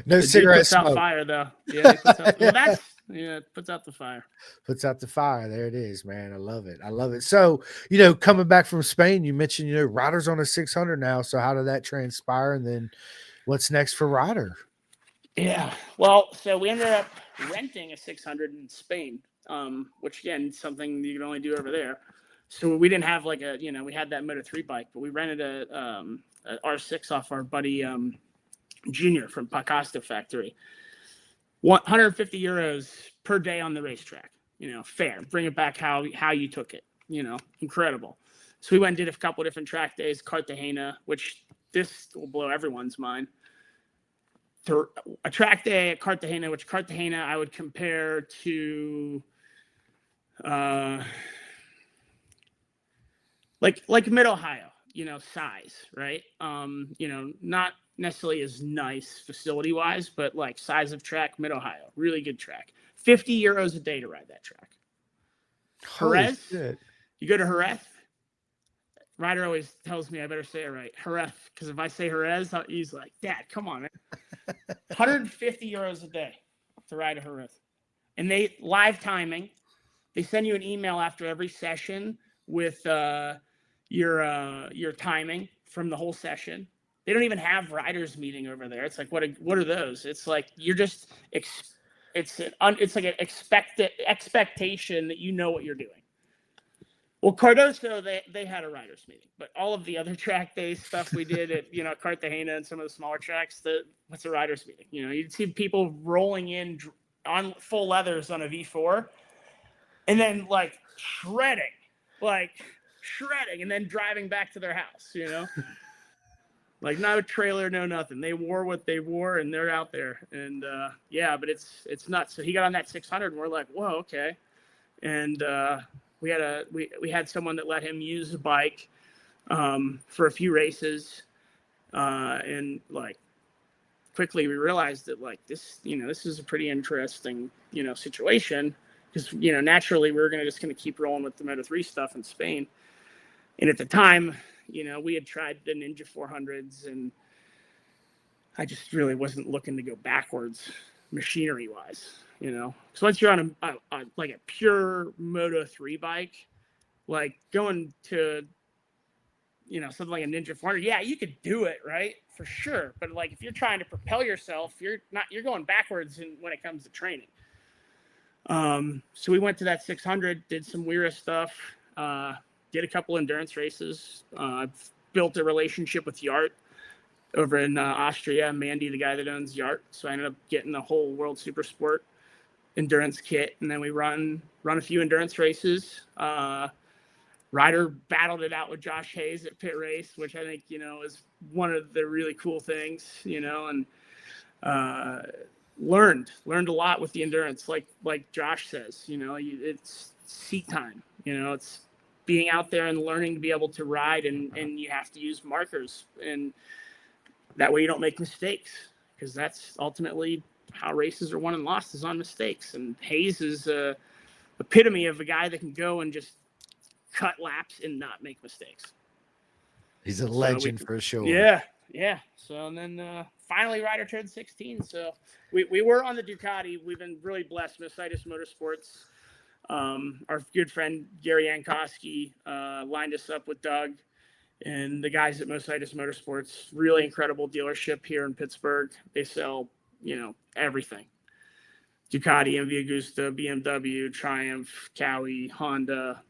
No cigarette smoke. Puts out fire though. Yeah, it puts out the fire. Puts out the fire. There it is, man. I love it. So, coming back from Spain, you mentioned, Ryder's on a 600 now. So how did that transpire? And then what's next for Ryder? Yeah. Well, so we ended up renting a 600 in Spain, which again, something you can only do over there. So we didn't have we had that Moto3 bike, but we rented a R6 off our buddy, Junior from Pacasto Factory. 150 euros per day on the racetrack. Fair. Bring it back how you took it. Incredible. So we went and did a couple of different track days. Cartagena, which this will blow everyone's mind. A track day at Cartagena, which Cartagena I would compare to like Mid-Ohio, size, right? Not necessarily as nice facility-wise, but size of track, Mid-Ohio, really good track. 50 euros a day to ride that track. Jerez, you go to Jerez, Ryder always tells me I better say it right. Jerez, because if I say Jerez, he's like, Dad, come on, man. 150 euros a day to ride a Jerez. And they live timing. They send you an email after every session with your timing from the whole session. They don't even have riders meeting over there. It's like, what are those? It's like you're just it's like an expectation that you know what you're doing. Well, Cardoso, they had a riders meeting, but all of the other track day stuff we did at Cartagena and some of the smaller tracks, what's a riders meeting? You'd see people rolling in on full leathers on a V4, and then like shredding, and then driving back to their house. Like no trailer, no nothing. They wore what they wore, and they're out there. And but it's nuts. So he got on that 600, and we're like, whoa, okay. And we had someone that let him use the bike for a few races, and like quickly we realized that like this is a pretty interesting situation, because naturally we were just going to keep rolling with the Moto3 stuff in Spain. And at the time, we had tried the Ninja 400s, and I just really wasn't looking to go backwards machinery wise. So once you're on a pure Moto3 bike, like going to something like a Ninja 400, yeah, you could do it, right, for sure. But like if you're trying to propel yourself, you're going backwards when it comes to training. So we went to that 600, did some Wera stuff, did a couple endurance races. I've built a relationship with Yart over in Austria. Mandy, the guy that owns Yart. So I ended up getting the whole World Supersport endurance kit, and then we run a few endurance races. Ryder battled it out with Josh Hayes at pit race, which I think is one of the really cool things, and learned a lot with the endurance, like Josh says. It's seat time. It's being out there and learning to be able to ride, and you have to use markers, and that way you don't make mistakes, because that's ultimately how races are won and lost, is on mistakes. And Hayes is a epitome of a guy that can go and just cut laps and not make mistakes. He's a legend for sure. Yeah. So and then finally Ryder turned 16. So we were on the Ducati. We've been really blessed. Mercedes Motorsports. Our good friend Gary Yankowski lined us up with Doug and the guys at Mercedes Motorsports. Really incredible dealership here in Pittsburgh. They sell everything: Ducati, MV Agusta, BMW, Triumph, Cowie, Honda,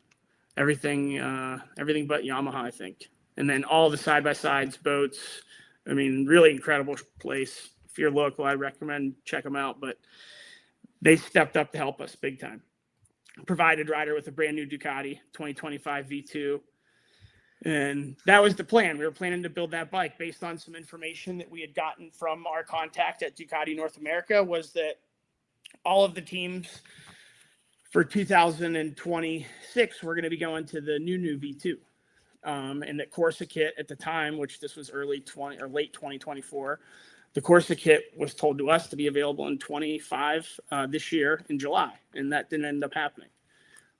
everything but Yamaha, I think. And then all the side-by-sides, boats. I mean, really incredible place. If you're local, I recommend check them out. But they stepped up to help us big time. Provided Ryder with a brand new Ducati 2025 V2. And that was the plan. We were planning to build that bike based on some information that we had gotten from our contact at Ducati North America, was that all of the teams for 2026 we're going to be going to the new V2. And that Corsa kit at the time, which this was late 2024, the Corsa kit was told to us to be available in 25 this year in July, and that didn't end up happening.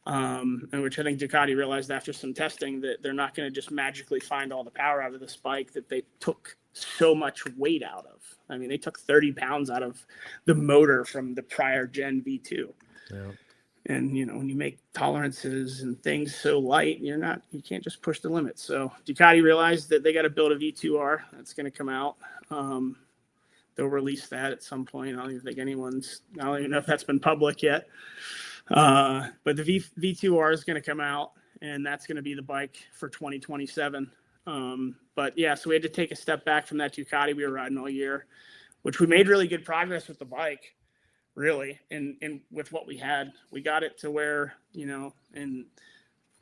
And which I think Ducati realized after some testing that they're not going to just magically find all the power out of this bike that they took so much weight out of. I mean, they took 30 pounds out of the motor from the prior gen V2. Yeah. And, when you make tolerances and things so light, you can't just push the limits. So Ducati realized that they got to build a V2R that's going to come out. They'll release that at some point. I don't even know if that's been public yet. But the V2R is going to come out, and that's going to be the bike for 2027. But yeah, so we had to take a step back from that Ducati we were riding all year, which we made really good progress with the bike, really. And with what we had, we got it to where, and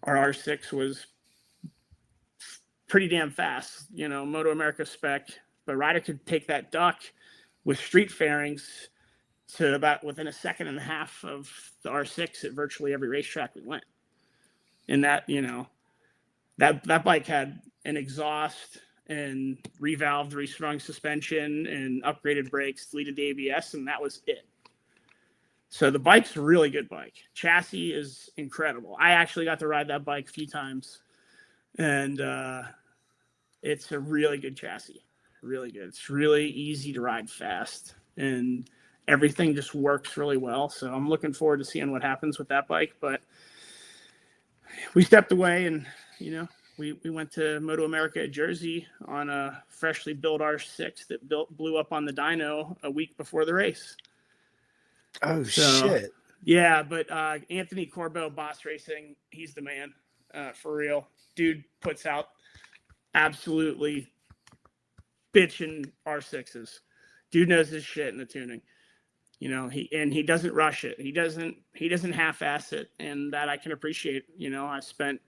our R6 was pretty damn fast, Moto America spec, but Ryder could take that duck with street fairings to about within a second and a half of the R6 at virtually every racetrack we went. And that, that bike had an exhaust and revalved, restrung suspension and upgraded brakes, deleted the ABS, and that was it. So the bike's a really good bike. Chassis is incredible. I actually got to ride that bike a few times. And it's a really good chassis. Really good. It's really easy to ride fast, and everything just works really well. So I'm looking forward to seeing what happens with that bike. But we stepped away, and we went to Moto America at Jersey on a freshly built R6 that blew up on the dyno a week before the race. Oh, shit. Yeah, but Anthony Corbeau, Boss Racing, he's the man, for real. Dude puts out absolutely bitching R6s. Dude knows his shit in the tuning. He doesn't rush it. He doesn't half-ass it, and that I can appreciate. I spent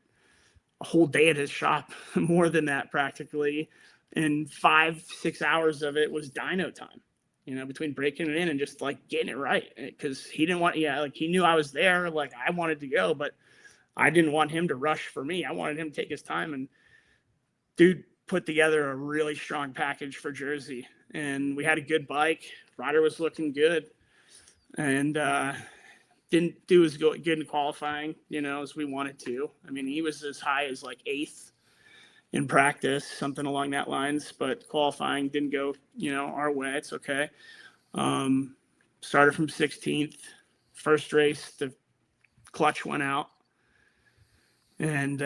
a whole day at his shop, more than that practically, and 5-6 hours of it was dyno time. Between breaking it in and just like getting it right, because he didn't want, he knew I was there, like I wanted to go, but I didn't want him to rush for me. I wanted him to take his time, and dude put together a really strong package for Jersey, and we had a good bike. Ryder was looking good, and didn't do as good in qualifying, as we wanted to. I mean, he was as high as like 8th in practice, something along that lines, but qualifying didn't go, our way. It's okay. Started from 16th. First race, the clutch went out, and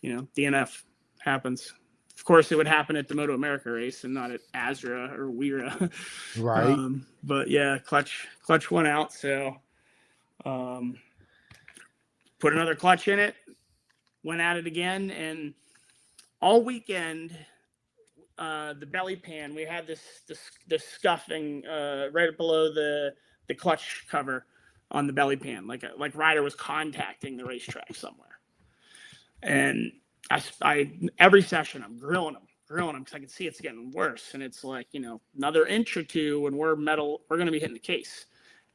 DNF happens. Of course, it would happen at the Moto America race and not at Azra or Wira. Right. But yeah, clutch went out. So put another clutch in it, went at it again. And all weekend, the belly pan, we had this scuffing right below the clutch cover on the belly pan. Like Ryder was contacting the racetrack somewhere. And I every session I'm grilling him because I can see it's getting worse, and it's like another inch or two, and we're going to be hitting the case.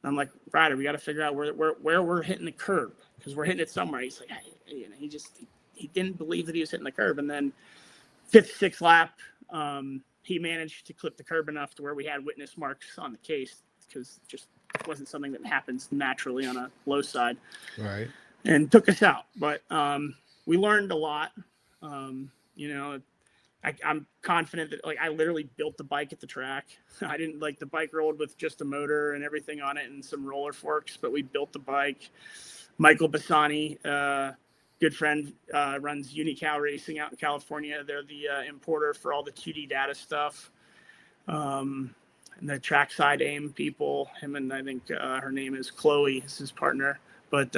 And I'm like, Ryder, we got to figure out where we're hitting the curb, because we're hitting it somewhere. He's like, he didn't believe that he was hitting the curb, and then 5th, 6th lap, he managed to clip the curb enough to where we had witness marks on the case, because it just wasn't something that happens naturally on a low side. Right. And took us out, but we learned a lot. I'm confident that I literally built the bike at the track. I didn't the bike rolled with just a motor and everything on it and some roller forks, but we built the bike. Michael Bassani, good friend, runs Unicow Racing out in California. They're the importer for all the 2D data stuff. And the trackside aim people, him and I think her name is Chloe, is his partner. But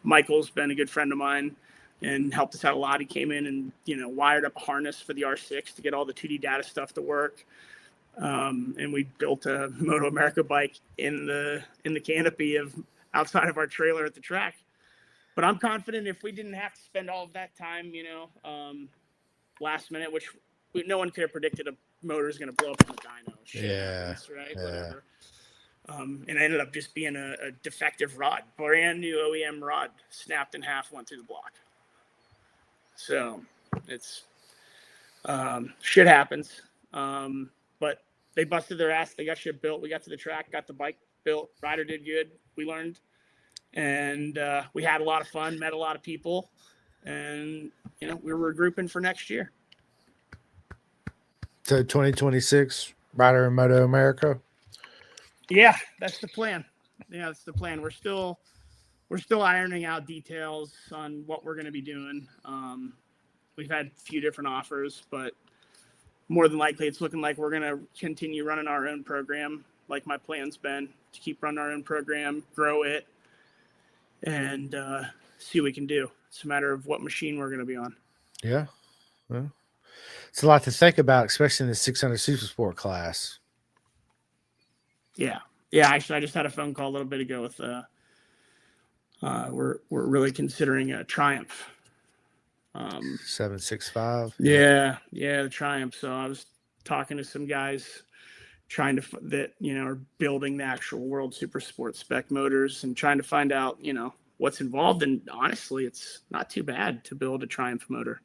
Michael's been a good friend of mine and helped us out a lot. He came in and, wired up a harness for the R6 to get all the 2D data stuff to work. And we built a Moto America bike in the canopy outside of our trailer at the track. But I'm confident if we didn't have to spend all of that time, last minute, which no one could have predicted a motor is going to blow up in the dyno. Happens, right? Yeah. Whatever. And it ended up just being a defective rod, brand new OEM rod, snapped in half, went through the block. So it's shit happens. But they busted their ass. They got shit built. We got to the track, got the bike built. Ryder did good. We learned. And we had a lot of fun, met a lot of people. And, we're regrouping for next year. So 2026, Ryder and Moto America? Yeah, that's the plan. Yeah, that's the plan. We're still ironing out details on what we're going to be doing. We've had a few different offers, but more than likely it's looking like we're going to continue running our own program, like my plan's been, to keep running our own program, grow it, and see what we can do. It's a matter of what machine we're going to be on. Yeah. Well, it's a lot to think about, especially in the 600 Super Sport class. Yeah. Actually, I just had a phone call a little bit ago with we're really considering a Triumph. 765. Yeah, the Triumph. So I was talking to some guys trying to are building the actual World Super Sport spec motors and trying to find out what's involved. And honestly, it's not too bad to build a Triumph motor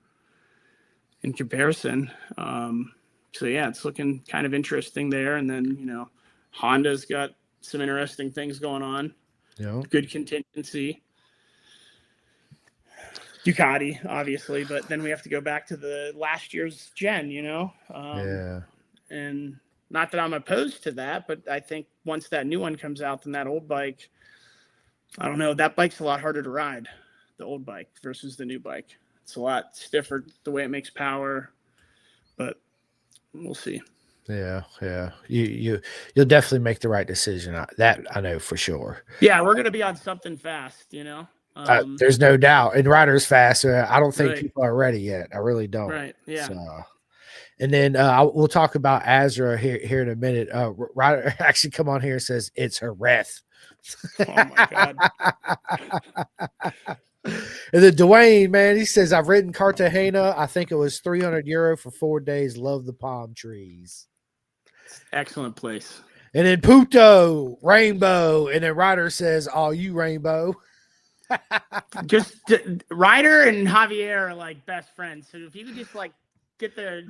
in comparison. So yeah, it's looking kind of interesting there. And then Honda's got some interesting things going on. Yeah. Good contingency. Ducati, obviously, but then we have to go back to the last year's gen, Yeah. and not that I'm opposed to that, but I think once that new one comes out, then that old bike, I don't know, that bike's a lot harder to ride, the old bike versus the new bike. It's a lot stiffer the way it makes power, but we'll see. Yeah. You'll definitely make the right decision. That I know for sure. Yeah, we're gonna be on something fast, There's no doubt. And Ryder's fast. I don't think Right. people are ready yet. I really don't. Right. Yeah. So, and then we'll talk about Azra here in a minute. Ryder actually come on here and says it's her wreath. Oh my God. And then Dwayne, man, he says, I've ridden Cartagena. I think it was €300 for 4 days. Love the palm trees. Excellent place. And then Puto, Rainbow. And then Ryder says, oh, you Rainbow. Just Ryder and Javier are like best friends. So if you could just like get their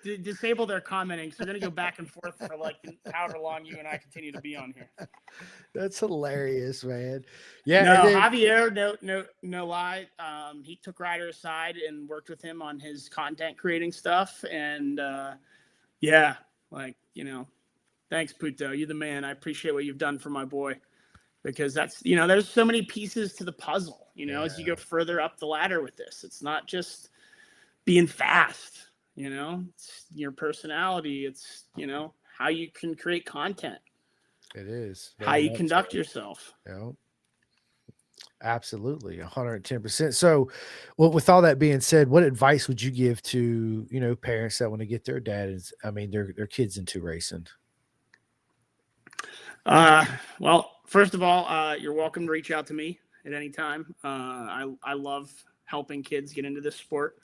disable their commenting, so we're gonna go back and forth for like however long you and I continue to be on here. That's hilarious, man. Yeah, no, then, Javier, no lie. He took Ryder aside and worked with him on his content creating stuff, and yeah, like thanks, Puto. You're the man. I appreciate what you've done for my boy. Because that's, there's so many pieces to the puzzle, as you go further up the ladder with this. It's not just being fast, it's your personality. It's, how you can create content. It is. How you conduct yourself. Yeah. Absolutely. 110%. So, well, with all that being said, what advice would you give to, parents that want to get their their kids into racing? Well, first of all, you're welcome to reach out to me at any time. I love helping kids get into this sport.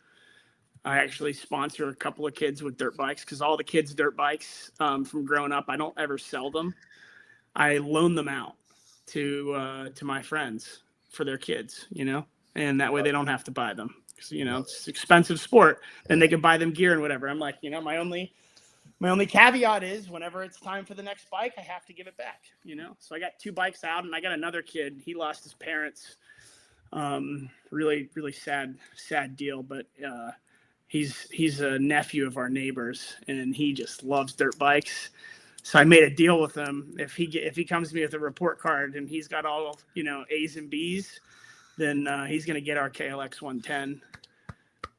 I actually sponsor a couple of kids with dirt bikes because all the kids' dirt bikes from growing up, I don't ever sell them. I loan them out to my friends for their kids, and that way they don't have to buy them because, it's an expensive sport. Then they can buy them gear and whatever. I'm like, my only caveat is whenever it's time for the next bike, I have to give it back, So I got 2 bikes out and I got another kid. He lost his parents. Really, really sad deal. But he's a nephew of our neighbors and he just loves dirt bikes. So I made a deal with him. If he comes to me with a report card and he's got all, A's and B's, then he's going to get our KLX 110.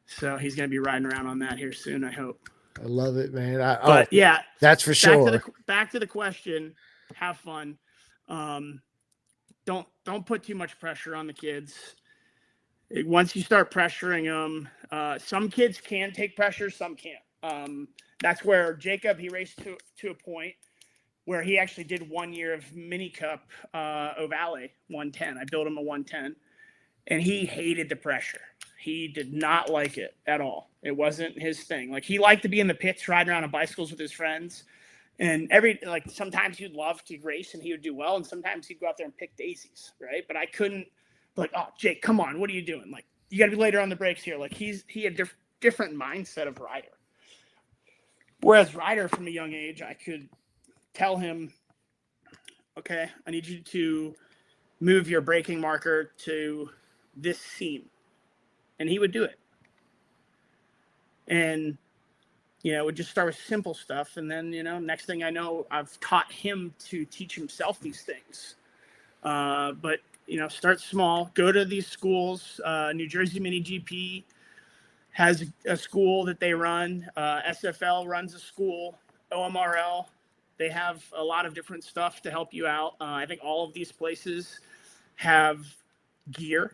So he's going to be riding around on that here soon, I hope. I love it, man. Yeah, that's for sure. Back to the question. Have fun. Don't put too much pressure on the kids. Once you start pressuring them, some kids can take pressure, some can't. That's where Jacob, he raced to a point where he actually did 1 year of mini cup Ovale 110. I built him a 110 and he hated the pressure. He did not like it at all. It wasn't his thing. Like he liked to be in the pits riding around on bicycles with his friends. And sometimes he'd love to race and he would do well. And sometimes he'd go out there and pick daisies. Right. But I couldn't like, oh, Jake, come on. What are you doing? Like, you got to be later on the brakes here. Like he had different mindset of rider. Whereas Ryder from a young age, I could tell him, okay, I need you to move your braking marker to this seam. And he would do it. And, it would just start with simple stuff. And then, next thing I know, I've taught him to teach himself these things. But, start small, go to these schools. New Jersey Mini GP has a school that they run. SFL runs a school. OMRL, they have a lot of different stuff to help you out. I think all of these places have gear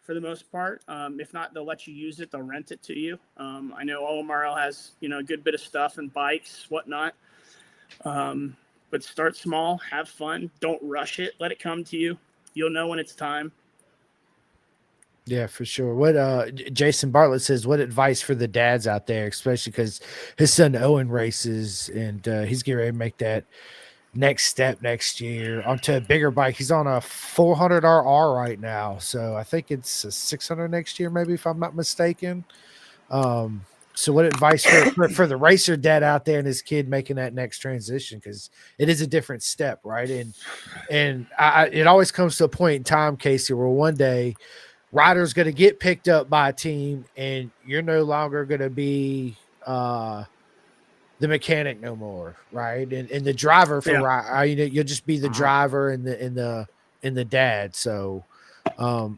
for the most part. If not, they'll let you use it. They'll rent it to you. I know OMRL has, a good bit of stuff and bikes, whatnot. But start small, have fun. Don't rush it. Let it come to you. You'll know when it's time. Yeah, for sure. What Jason Bartlett says, what advice for the dads out there, especially because his son Owen races and he's getting ready to make that next step next year onto a bigger bike. He's on a 400RR right now. So I think it's a 600 next year, maybe, if I'm not mistaken. So what advice for the racer dad out there and his kid making that next transition? Because it is a different step, right? And it always comes to a point in time, Casey, where one day Ryder's going to get picked up by a team, and you're no longer going to be the mechanic no more, right? And the driver for you'll just be the driver and the dad. So,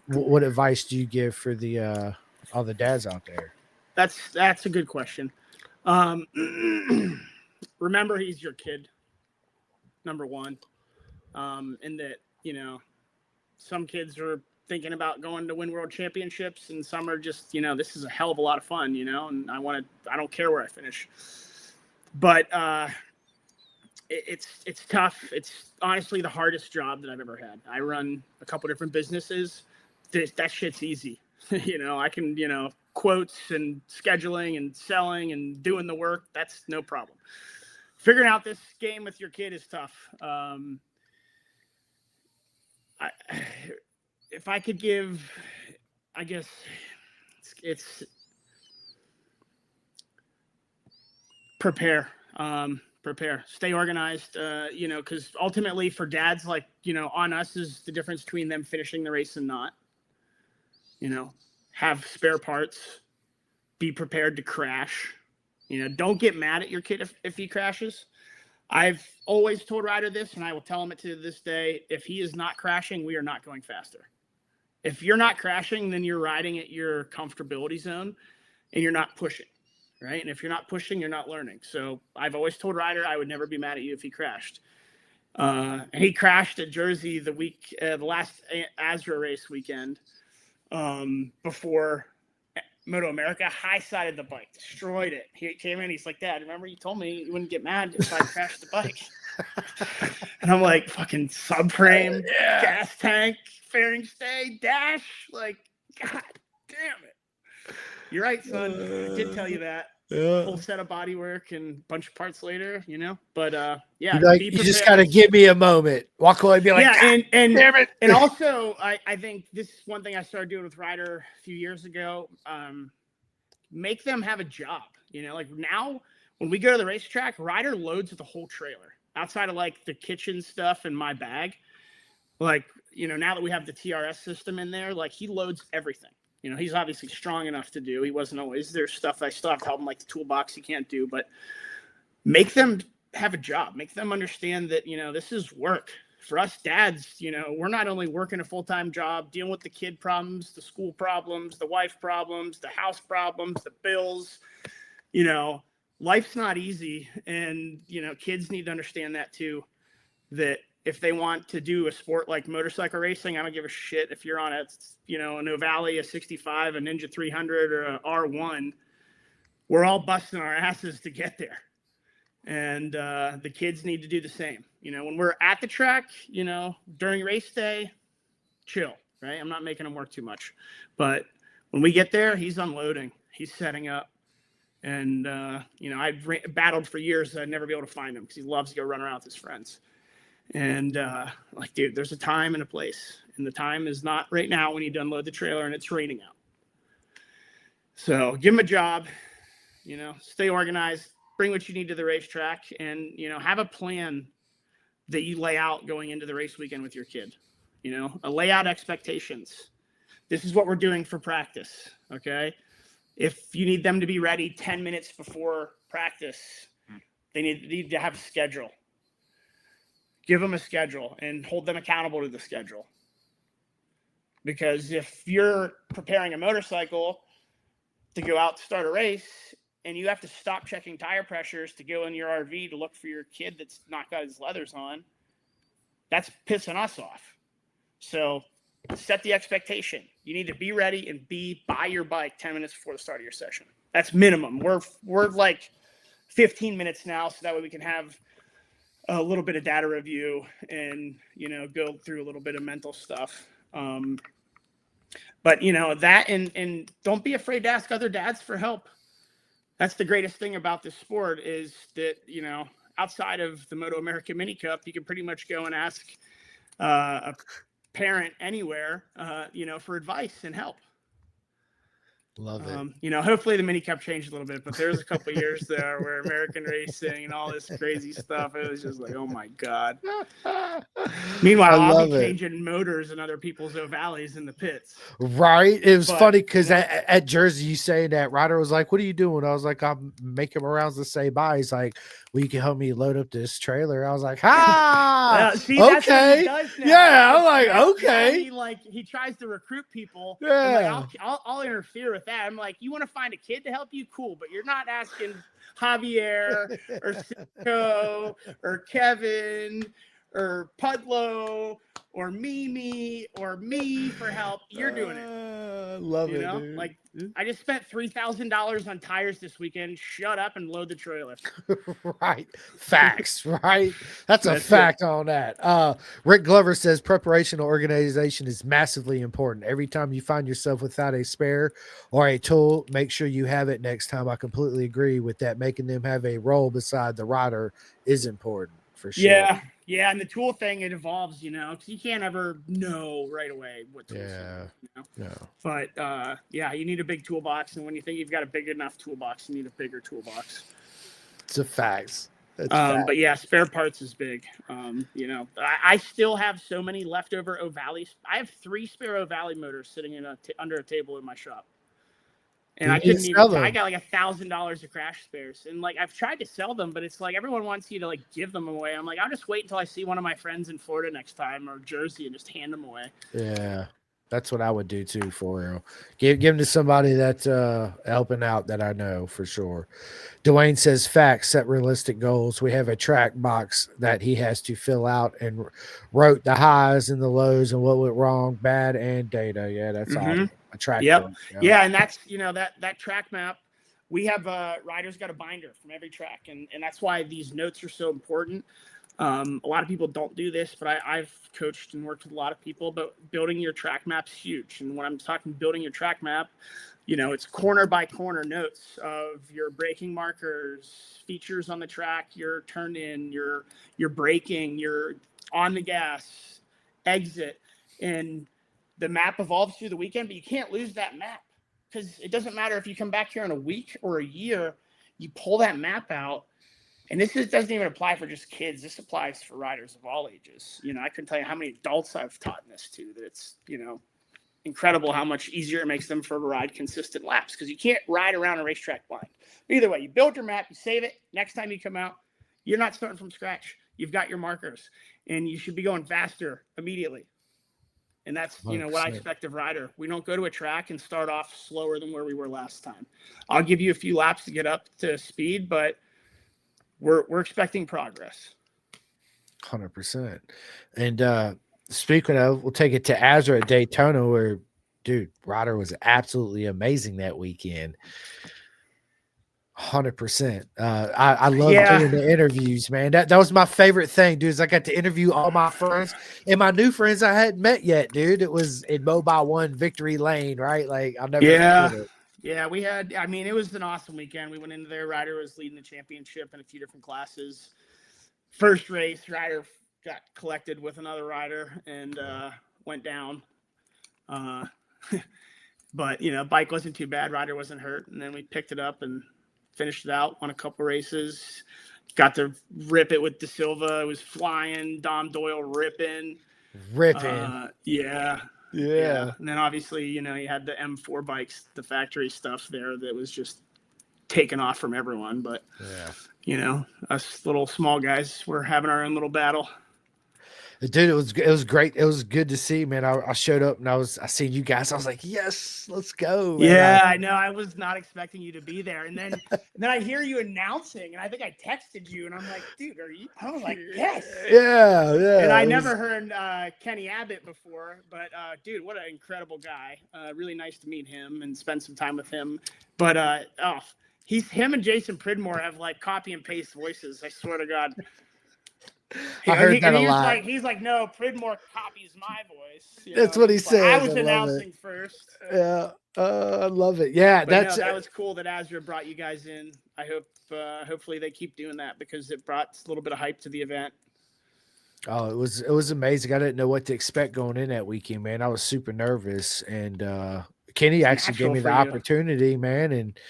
what advice do you give for the all the dads out there? That's a good question. Remember, he's your kid, number one. And that, you know, some kids are thinking about going to win world championships, and some are just, you know, this is a hell of a lot of fun, you know, and I don't care where I finish. But it's tough. It's honestly the hardest job that I've ever had. I run a couple different businesses. That shit's easy. You know, I can, you know, quotes and scheduling and selling and doing the work. That's no problem. Figuring out this game with your kid is tough. If I could give, I guess it's prepare, stay organized, you know, because ultimately for dads, like, you know, on us is the difference between them finishing the race and not. You know, have spare parts, be prepared to crash. You know, don't get mad at your kid if he crashes. I've always told Ryder this, and I will tell him it to this day. If he is not crashing, we are not going faster. If you're not crashing, then you're riding at your comfortability zone and you're not pushing, right? And if you're not pushing, you're not learning. So I've always told Ryder I would never be mad at you if he crashed. And he crashed at Jersey the last ASRA race weekend before Moto America. High-sided the bike, destroyed it. He came in, he's like, Dad, remember you told me you wouldn't get mad if I crashed the bike? And I'm like, fucking subframe, gas tank, fairing stay, dash. Like, God damn it. You're right, son. I did tell you that. Full set of body work and a bunch of parts later, you know. But yeah, like, you just gotta give me a moment. Walk away and be like, yeah, and damn it. And also I think this is one thing I started doing with Ryder a few years ago. Make them have a job. You know, like now when we go to the racetrack, Ryder loads the whole trailer outside of like the kitchen stuff and my bag. Like, you know, now that we have the TRS system in there, like he loads everything. You know, he's obviously strong enough to do. He wasn't always. There's stuff I still have to help him, like the toolbox he can't do. But make them have a job. Make them understand that, you know, this is work. For us dads, you know, we're not only working a full-time job, dealing with the kid problems, the school problems, the wife problems, the house problems, the bills. You know, life's not easy. And, you know, kids need to understand that too, that if they want to do a sport like motorcycle racing, I don't give a shit if you're on a, you know, a Novali, a 65, a Ninja 300, or a R1. We're all busting our asses to get there. And the kids need to do the same. You know, when we're at the track, you know, during race day, chill, right? I'm not making him work too much. But when we get there, he's unloading. He's setting up. And, you know, I've battled for years. I'd never be able to find him because he loves to go run around with his friends. And like, dude, there's a time and a place. And the time is not right now when you unload the trailer and it's raining out. So give him a job, you know, stay organized, bring what you need to the racetrack, and, you know, have a plan that you lay out going into the race weekend with your kid. You know, lay out expectations. This is what we're doing for practice, okay? If you need them to be ready 10 minutes before practice, they need to have a schedule. Give them a schedule and hold them accountable to the schedule. Because if you're preparing a motorcycle to go out to start a race and you have to stop checking tire pressures to go in your RV to look for your kid that's not got his leathers on, that's pissing us off. So set the expectation. You need to be ready and be by your bike 10 minutes before the start of your session. That's minimum. We're like 15 minutes now, so that way we can have a little bit of data review and, you know, go through a little bit of mental stuff. But, you know, that and don't be afraid to ask other dads for help. That's the greatest thing about this sport is that, you know, outside of the Moto America Mini Cup, you can pretty much go and ask a parent anywhere, you know, for advice and help. Love it. Hopefully the mini cup changed a little bit, but there was a couple years there where American racing and all this crazy stuff, it was just like, oh my God. Meanwhile, I'll be changing motors in other people's O'Valleys in the pits. Right. It was funny because at Jersey, you saying that, Ryder was like, what are you doing? I was like, I'm making my rounds to say bye. He's like, well, you can help me load up this trailer. I was like, see, okay. Yeah, I'm like, okay. He tries to recruit people. Yeah. I'll interfere with that. I'm like, you want to find a kid to help you? Cool. But you're not asking Javier or Cisco or Kevin or Pudlow or Mimi or me for help. You're doing it. Love it, dude. Like, I just spent $3,000 on tires this weekend. Shut up and load the trailer. Right. Facts, right? That's a fact on that. Rick Glover says preparation and organization is massively important. Every time you find yourself without a spare or a tool, make sure you have it next time. I completely agree with that. Making them have a role beside the rider is important for sure. Yeah, and the tool thing, it evolves, because you can't ever know right away what tools. No. But you need a big toolbox, and when you think you've got a big enough toolbox, you need a bigger toolbox. It's a fact. But yeah, spare parts is big. I still have so many leftover O'Valleys. I have 3 spare O'Valley motors sitting under a table in my shop. And I couldn't even. I got like $1,000 of crash spares, and like I've tried to sell them, but it's like everyone wants you to like give them away. I'm like, I'll just wait until I see one of my friends in Florida next time or Jersey and just hand them away. Yeah, that's what I would do too for real. Give them to somebody that's helping out that I know for sure. Dwayne says facts, set realistic goals. We have a track box that he has to fill out and wrote the highs and the lows and what went wrong, bad and data. Yeah, that's awesome. A track. Yep. Yeah, and that's that track map. We have riders got a binder from every track, and that's why these notes are so important. A lot of people don't do this, but I've coached and worked with a lot of people. But building your track map's huge. And when I'm talking building your track map, it's corner by corner notes of your braking markers, features on the track, your turn in, your braking, your on the gas, exit, and the map evolves through the weekend, but you can't lose that map because it doesn't matter if you come back here in a week or a year, you pull that map out. And this doesn't even apply for just kids. This applies for riders of all ages. I couldn't tell you how many adults I've taught this to, that it's, incredible how much easier it makes them to ride consistent laps because you can't ride around a racetrack blind. But either way, you build your map, you save it. Next time you come out, you're not starting from scratch. You've got your markers and you should be going faster immediately. And that's, what I expect of rider. We don't go to a track and start off slower than where we were last time. I'll give you a few laps to get up to speed, but we're expecting progress. 100%. And speaking of, we'll take it to Azra at Daytona where, dude, Ryder was absolutely amazing that weekend. 100%. I love doing the interviews, man. That was my favorite thing, dude. Is I got to interview all my friends and my new friends I hadn't met yet, dude. It was in Mobile One Victory Lane, right? Like I'll never forget it. Yeah, we had. I mean, it was an awesome weekend. We went into there. Ryder was leading the championship in a few different classes. First race, Ryder got collected with another rider and went down. But bike wasn't too bad. Ryder wasn't hurt, and then we picked it up and finished it out on a couple races. Got to rip it with De Silva. It was flying. Dom Doyle ripping. Yeah. And then obviously, you had the M4 bikes, the factory stuff there that was just taken off from everyone. But, us little small guys were having our own little battle. Dude, it was great. It was good to see, man. I showed up and I seen you guys. I was like, yes, let's go. Man. Yeah, I know. I was not expecting you to be there. And then I hear you announcing, and I think I texted you, and I'm like, dude, are you? I was like, yes. Yeah. And I never heard Kenny Abbott before, but dude, what an incredible guy. Really nice to meet him and spend some time with him. But him and Jason Pridmore have like copy and paste voices. I swear to God. I heard that a lot. He's like, no, Pridmore copies my voice. That's what he said. I was announcing first. Yeah, I love it. Yeah, that was cool that Azra brought you guys in. I hope, hopefully, they keep doing that because it brought a little bit of hype to the event. Oh, it was amazing. I didn't know what to expect going in that weekend, man. I was super nervous, and Kenny It's actually gave natural me the for you. opportunity, man. And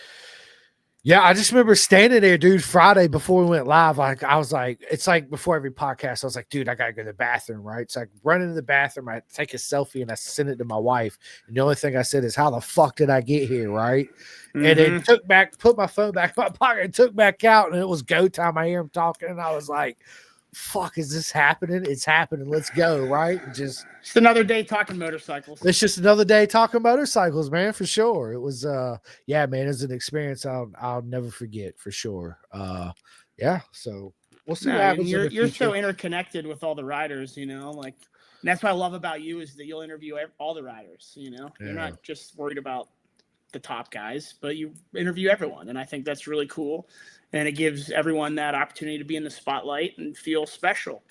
yeah, I just remember standing there, dude, Friday before we went live. Like, I was like, it's like before every podcast, I was like, dude, I gotta go to the bathroom, right? So I run into the bathroom, I take a selfie and I send it to my wife. And the only thing I said is, how the fuck did I get here, right? And then put my phone back in my pocket and took back out, and it was go time. I hear him talking, and I was like, fuck, is this happening? It's happening. Let's go, right? Just another day talking motorcycles. It's just another day talking motorcycles, man, for sure. It was yeah, man, it was an experience I'll never forget, for sure. Yeah, so we'll see what happens in the you're future. so interconnected with all the riders, you know, like, and that's what I love about you is that you'll interview all the riders, you know. You're not just worried about the top guys, but you interview everyone, and I think that's really cool, and it gives everyone that opportunity to be in the spotlight and feel special,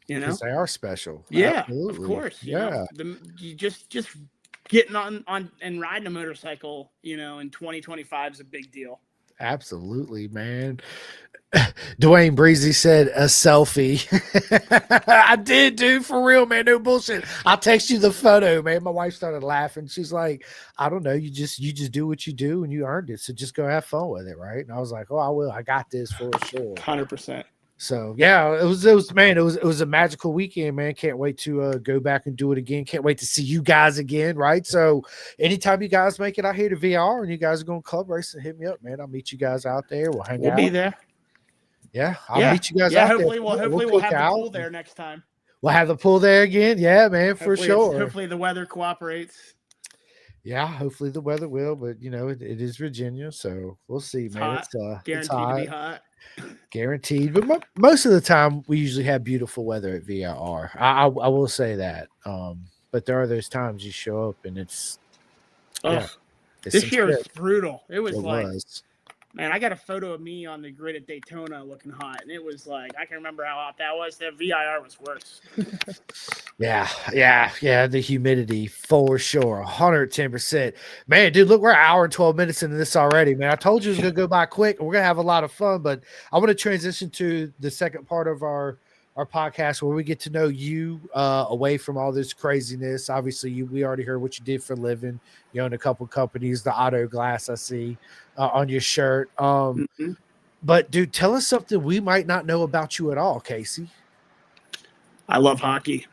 you know. Because they are special. Yeah, absolutely. of course. Yeah, You just getting on and riding a motorcycle, you know, in 2025 is a big deal. absolutely, man. Dwayne Breezy said a selfie. I did, dude, for real, man. No bullshit. I'll text you the photo, man. My wife started laughing. She's like, I don't know, you just do what you do and you earned it. So just go have fun with it, right? And I was like, oh, I will. I got this for sure. 100%. So yeah, it was man, it was a magical weekend, man. Can't wait to go back and do it again. Can't wait to see you guys again, right? So anytime you guys make it out here to VR and you guys are going club racing, hit me up, man. I'll meet you guys out there. We'll hang out. We'll be there. Yeah, I'll meet you guys out hopefully there. Hopefully we'll have the pool there next time. We'll have the pool there again. Yeah, man, for sure. Hopefully the weather cooperates. Yeah, hopefully the weather will, but you know, it is Virginia, so we'll see, it's man. Hot. It's guaranteed to be hot. Guaranteed, but most of the time we usually have beautiful weather at VIR. I will say that. But there are those times you show up and it's this year was brutal. It was was. Man, I got a photo of me on the grid at Daytona looking hot, and it was like, I can remember how hot that was. The VIR was worse. Yeah. The humidity for sure, 110%. Man, dude, look, we're an hour and 12 minutes into this already, man. I told you it was gonna go by quick. We're gonna have a lot of fun, but I want to transition to the second part of our podcast where we get to know you away from all this craziness. Obviously, we already heard what you did for a living. You own a couple companies, the Auto Glass I see on your shirt. But dude, tell us something we might not know about you at all, Casey. I love hockey.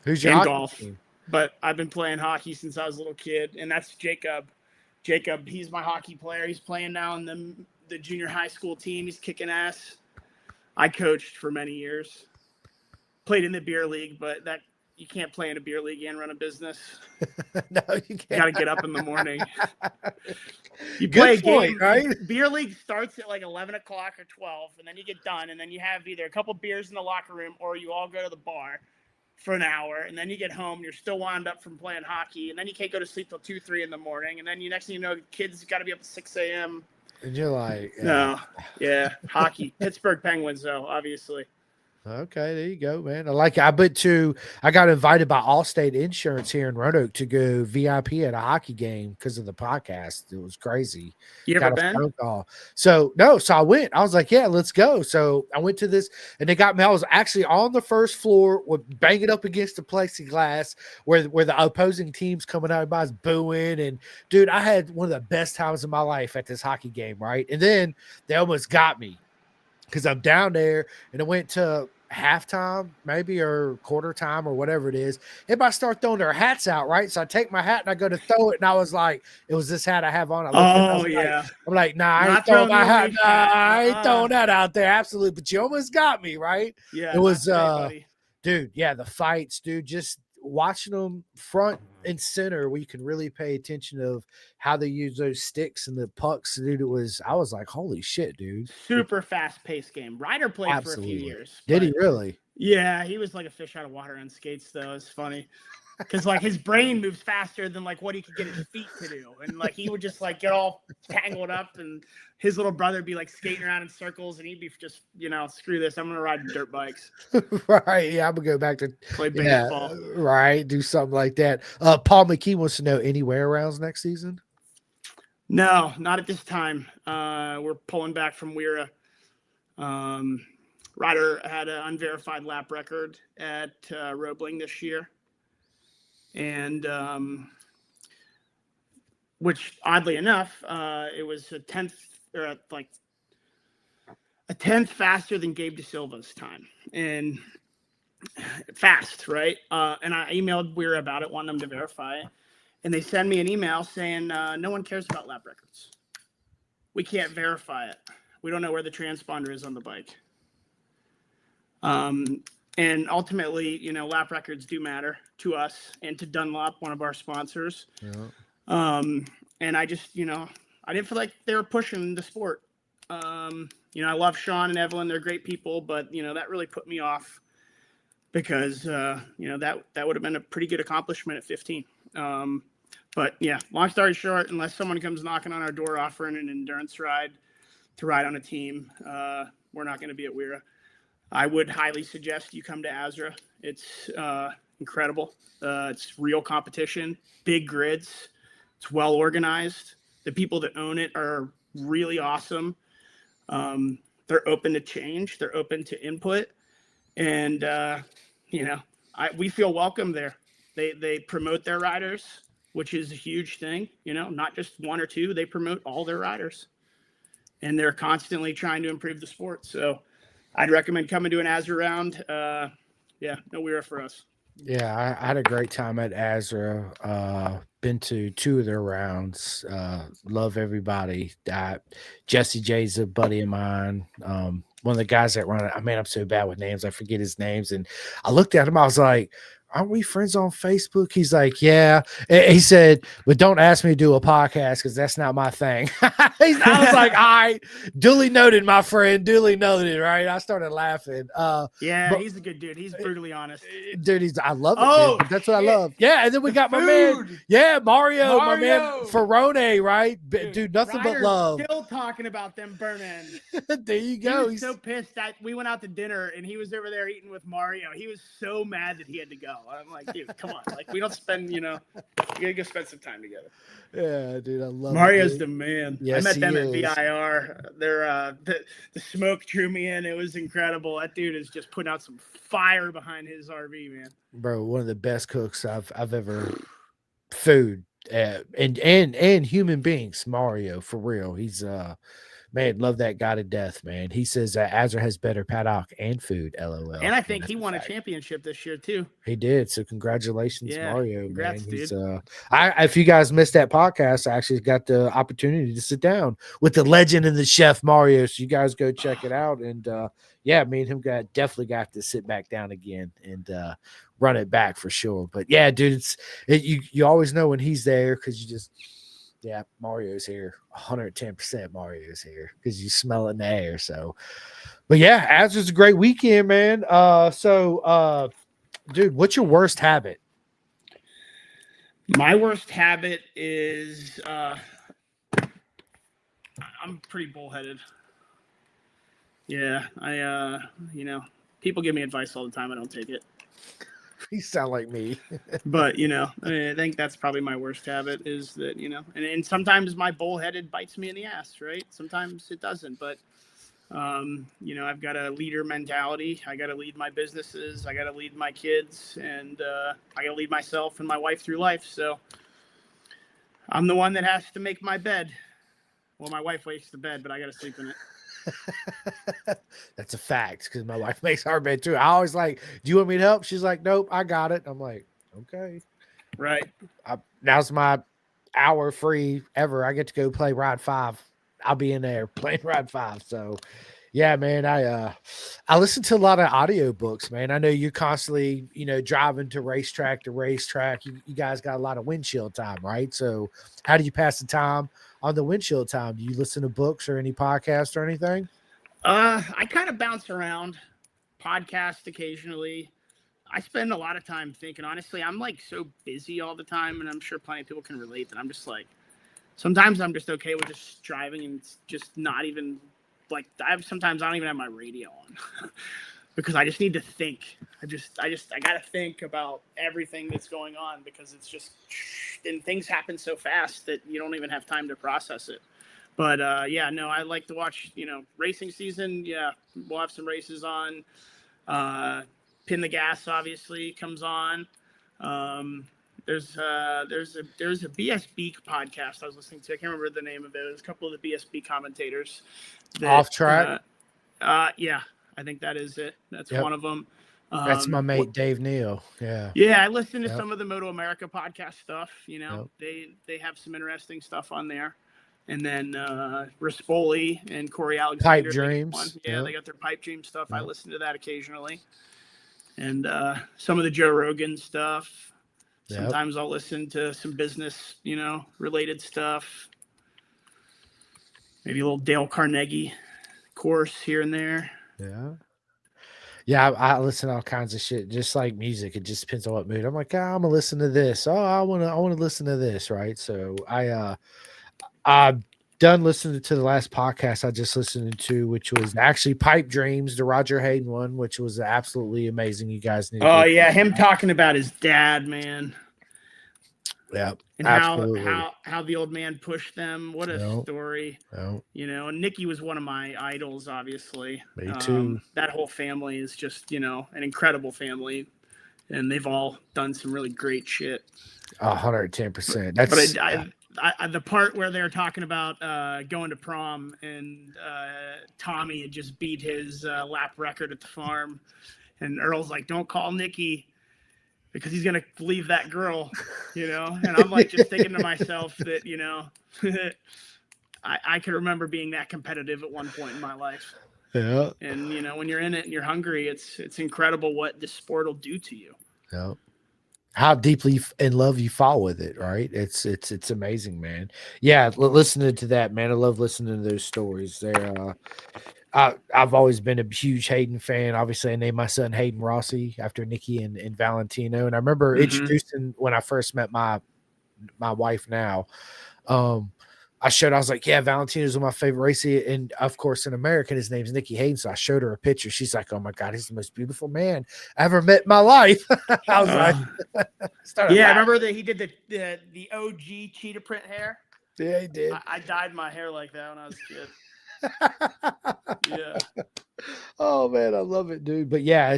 Who's your golf team? But I've been playing hockey since I was a little kid, and that's Jacob. Jacob, he's my hockey player. He's playing now in the junior high school team. He's kicking ass. I coached for many years. Played in the beer league, but that you can't play in a beer league and run a business. No, you can't. Got to get up in the morning. You play a game, right? Beer league starts at like 11 o'clock or 12, and then you get done, and then you have either a couple beers in the locker room or you all go to the bar for an hour, and then you get home, you're still wound up from playing hockey, and then you can't go to sleep till 2, 3 in the morning, and then next thing you know, kids got to be up at 6 a.m. And you're like, hockey. Pittsburgh Penguins, though, obviously. Okay, there you go, man. I like it. I got invited by Allstate Insurance here in Roanoke to go VIP at a hockey game because of the podcast. It was crazy. You ever been? Phone call. So I went. I was like, yeah, let's go. So I went to this, and they got me. I was actually on the first floor, banging up against the plexiglass where the opposing team's coming out, everybody's booing, and dude, I had one of the best times of my life at this hockey game, right? And then they almost got me, because I'm down there and it went to halftime, maybe, or quarter time, or whatever it is. Everybody start throwing their hats out, right? So I take my hat and I go to throw it, and I was like, it was this hat I have on. I'm like, nah, I ain't throwing my hat. Nah, I ain't throwing that out there. Absolutely. But you almost got me, right? Yeah. It was, dude, yeah, the fights, dude, just watching them front and center where you can really pay attention of how they use those sticks and the pucks, dude. I was like, holy shit, dude. Super fast-paced game. Ryder played for a few years. Did he really? Yeah, he was like a fish out of water on skates, though. It's funny because like his brain moves faster than like what he could get his feet to do, and like he would just like get all tangled up, and his little brother would be like skating around in circles, and he'd be just, screw this, I'm gonna ride dirt bikes. Right. Yeah, I'm gonna go back to play baseball. Right, do something like that. Paul McKee wants to know, any wear rounds next season? No, not at this time. We're pulling back from Weira. Ryder had an unverified lap record at Roebling this year. And which oddly enough, it was a tenth or like a tenth faster than Gabe DeSilva's time, and fast, right? And I emailed Weir about it, wanting them to verify it, and they send me an email saying no one cares about lap records. We can't verify it. We don't know where the transponder is on the bike. And ultimately, you know, lap records do matter to us and to Dunlop, one of our sponsors. Yeah. And I just, you know, I didn't feel like they were pushing the sport. You know, I love Sean and Evelyn; they're great people, but you know that really put me off because you know that would have been a pretty good accomplishment at 15. But yeah, long story short, unless someone comes knocking on our door offering an endurance ride to ride on a team, we're not going to be at Weira. I would highly suggest you come to Azra. It's incredible. It's real competition, big grids. It's well organized. The people that own it are really awesome. They're open to change. They're open to input, and you know, we feel welcome there. They promote their riders, which is a huge thing. You know, not just one or two. They promote all their riders, and they're constantly trying to improve the sport. So, I'd recommend coming to an Azra round. Yeah, no Weira for us. Yeah, I had a great time at Azra. Been to 2 of their rounds. Love everybody. Jesse J's a buddy of mine. One of the guys that run it. I mean, I'm so bad with names. I forget his names. And I looked at him. I was like, "Aren't we friends on Facebook?" He's like, "Yeah." He said, "But don't ask me to do a podcast because that's not my thing." I was like, "All right, duly noted, my friend. Duly noted." Right? I started laughing. Yeah, but he's a good dude. He's brutally honest. dude, I love it. Oh, Dude. That's what I love. Yeah, and then we got my man, Mario, my man Ferrone, right? Dude, nothing but Ryder's love. Still talking about them burn ends. There you go. He was so pissed that we went out to dinner and he was over there eating with Mario. He was so mad that he had to go. I'm like, dude, come on. Like, we don't spend, you know, we gotta go spend some time together. Yeah, dude, I love Mario's it, the man. Yes, I met them is. at VIR. They're the smoke drew me in. It was incredible. That dude is just putting out some fire behind his RV, man. Bro, one of the best cooks I've ever food and human beings. Mario, for real. He's man, love that guy to death, man. He says Azra has better paddock and food. LOL. And I think he won a championship this year too. He did. So congratulations, Mario. Congrats, man. He's dude. if you guys missed that podcast, I actually got the opportunity to sit down with the legend and the chef Mario. So you guys go check it out. And yeah, me and him definitely got to sit back down again and run it back for sure. But yeah, dude, you always know when he's there because you just Mario's here. 110% Mario's here because you smell it in the air. So, but yeah, Azra's a great weekend, man. Dude, what's your worst habit? My worst habit is I'm pretty bullheaded. Yeah, you know, people give me advice all the time. I don't take it. You sound like me. But, you know, I think that's probably my worst habit is that, you know, and sometimes my bullheaded bites me in the ass, right? Sometimes it doesn't, but, you know, I've got a leader mentality. I got to lead my businesses. I got to lead my kids, and I got to lead myself and my wife through life. So I'm the one that has to make my bed. Well, my wife makes the bed, but I got to sleep in it. That's a fact because my wife makes our bed too. I always like, do you want me to help? She's like, nope, I got it. I'm like, okay. Right. Now's my hour free ever. I get to go play Ride 5. I'll be in there playing Ride 5. So yeah, man, I listen to a lot of audiobooks, man. I know you're constantly, you know, driving to racetrack to racetrack. You guys got a lot of windshield time, right? So how do you pass the time on the windshield time? Do you listen to books or any podcasts or anything? I kind of bounce around, podcast occasionally. I spend a lot of time thinking. Honestly, I'm like so busy all the time, and I'm sure plenty of people can relate that I'm just like, sometimes I'm just okay with just driving and just not even like sometimes I don't even have my radio on because I just need to think. I got to think about everything that's going on because it's just, and things happen so fast that you don't even have time to process it. But yeah, no, I like to watch, you know, racing season. Yeah, we'll have some races on. Pin the Gas obviously comes on. There's a BSB podcast I was listening to. I can't remember the name of it. There's a couple of the BSB commentators. Off Track. Yeah, I think that is it. That's Yep. one of them. That's my mate Dave Neal. Yeah. Yeah, I listen to some of the Moto America podcast stuff. You know, Yep. they have some interesting stuff on there. And then Rispoli and Corey Alexander. Pipe Dreams. Yeah, they got their Pipe Dream stuff. Yep. I listen to that occasionally. And some of the Joe Rogan stuff. Sometimes I'll listen to some business, you know, related stuff. Maybe a little Dale Carnegie course here and there. Yeah. Yeah, I listen to all kinds of shit, just like music. It just depends on what mood. I'm like, I'm gonna listen to this. Oh, I wanna listen to this, right? So I'm done listening to the last podcast I just listened to, which was actually Pipe Dreams, the Roger Hayden one, which was absolutely amazing. You guys need. Oh yeah, him talking about his dad, man. Yeah, and how the old man pushed them. What a story. You know, and Nikki was one of my idols, obviously. Me too. That whole family is just, you know, an incredible family, and they've all done some really great shit. 110%. That's but the part where they're talking about going to prom and Tommy had just beat his lap record at the farm, and Earl's like, "Don't call Nikki, because he's going to leave that girl," you know? And I'm like just thinking to myself that, you know, I can remember being that competitive at one point in my life. Yeah. And, you know, when you're in it and you're hungry, it's incredible what this sport will do to you. Yeah. How deeply in love you fall with it, right? It's amazing, man. Yeah, listening to that, man. I love listening to those stories. They're I've always been a huge Hayden fan. Obviously, I named my son Hayden Rossi after Nikki and Valentino. And I remember introducing when I first met my wife now. I was like, yeah, Valentino's one of my favorite races. And of course, in American, his name's Nicky Hayden. So I showed her a picture. She's like, oh my God, he's the most beautiful man I ever met in my life. I was like, yeah, I remember that he did the OG cheetah print hair. Yeah, he did. I dyed my hair like that when I was a kid. Yeah. Oh man, I love it, dude. But yeah,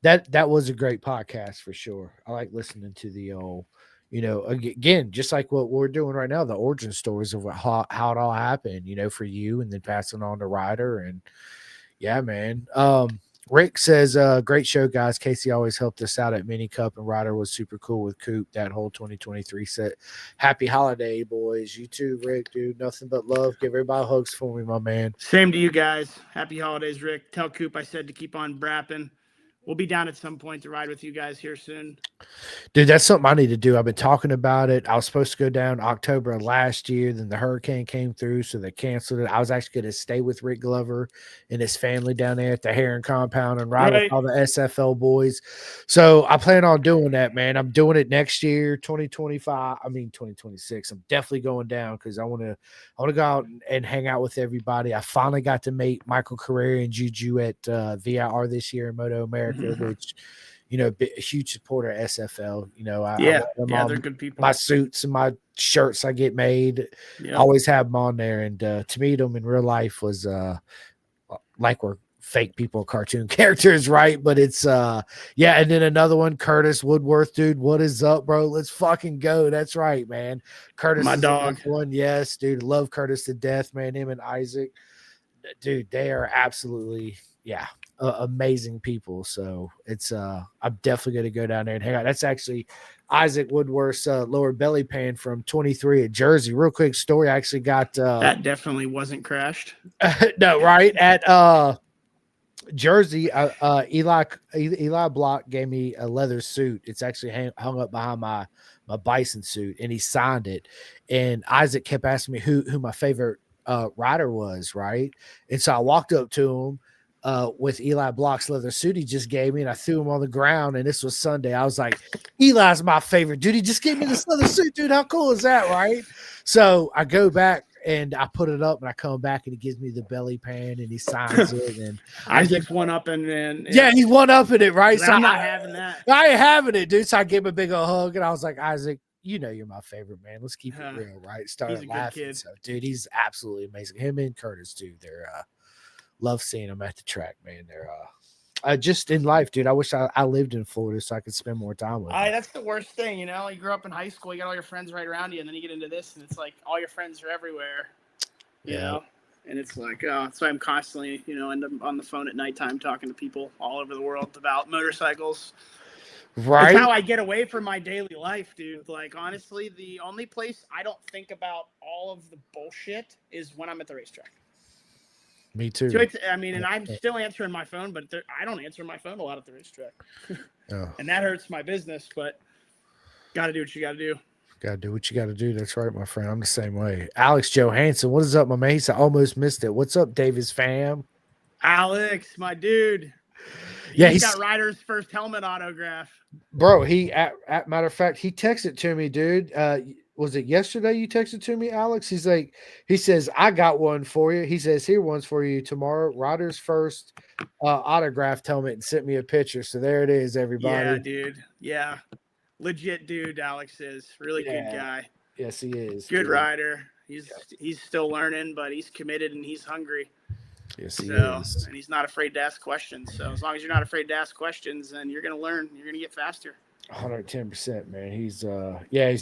that was a great podcast for sure. I like listening to the old, you know, again, just like what we're doing right now, the origin stories of how it all happened, you know, for you, and then passing on to Ryder. And yeah, man. Rick says, great show, guys. Casey always helped us out at Mini Cup, and Ryder was super cool with Coop that whole 2023 set. Happy holiday, boys. You too, Rick, dude. Nothing but love. Give everybody hugs for me, my man. Same to you guys. Happy holidays, Rick. Tell Coop I said to keep on brapping. We'll be down at some point to ride with you guys here soon. Dude, that's something I need to do. I've been talking about it. I was supposed to go down October of last year. Then the hurricane came through, so they canceled it. I was actually going to stay with Rick Glover and his family down there at the Heron compound and ride with all the SFL boys. So I plan on doing that, man. I'm doing it next year, 2026. I'm definitely going down because I want to go out and hang out with everybody. I finally got to meet Michael Carrera and Juju at VIR this year in Moto America, which, you know, a huge supporter of SFL. You know, they're good people. My suits and my shirts I get made, I always have them on there. And to meet them in real life was like we're fake people, cartoon characters, right? But it's And then another one, Curtis Woodworth, dude. What is up, bro? Let's fucking go. That's right, man. Curtis, my dog. One, yes, dude. Love Curtis to death, man. Him and Isaac, dude. They are absolutely, amazing people. So it's I'm definitely going to go down there and hang out. That's actually Isaac Woodworth's lower belly pan from 23 at Jersey. Real quick story. I actually got that definitely wasn't crashed. No, right at Jersey. Eli Block gave me a leather suit. It's actually hung up behind my bison suit, and he signed it. And Isaac kept asking me who my favorite rider was, right? And so I walked up to him with Eli Block's leather suit he just gave me, and I threw him on the ground. And this was Sunday. I was like, Eli's my favorite, dude. He just gave me this leather suit, dude. How cool is that, right? So I go back and I put it up, and I come back, and he gives me the belly pan, and he signs it. And Isaac's one up, and he's one up in it, right? So I'm not having that. I ain't having it, dude. So I gave him a big old hug, and I was like, Isaac, you know you're my favorite, man. Let's keep it real, right? Started laughing. So, dude, he's absolutely amazing. Him and Curtis, dude, they're love seeing them at the track, man. They're Just in life, dude. I wish I lived in Florida so I could spend more time with them. That's the worst thing, you know. You grew up in high school, you got all your friends right around you, and then you get into this, and it's like all your friends are everywhere, you know. And it's like, so I'm constantly, you know, end up on the phone at nighttime talking to people all over the world about motorcycles. Right. It's how I get away from my daily life, dude. Like, honestly, the only place I don't think about all of the bullshit is when I'm at the racetrack. Me too. So I mean, and I'm still answering my phone, but I don't answer my phone a lot at the racetrack. And that hurts my business, but got to do what you got to do. Got to do what you got to do. That's right, my friend. I'm the same way. Alex Johansson, what is up, my man? He said, almost missed it. What's up, Davis fam? Alex, my dude. Yeah, he's got Ryder's first helmet autograph. Bro, matter of fact, he texted to me, dude. Was it yesterday you texted to me, Alex? He says, I got one for you. He says, here, one's for you tomorrow. Ryder's first autographed helmet, and sent me a picture. So there it is, everybody. Yeah, dude. Yeah. Legit dude, Alex is. Really good guy. Yes, he is. Good rider. He's still learning, but he's committed and he's hungry. Yes, he is. And he's not afraid to ask questions. So as long as you're not afraid to ask questions, then you're going to learn. You're going to get faster. 110%, man. He's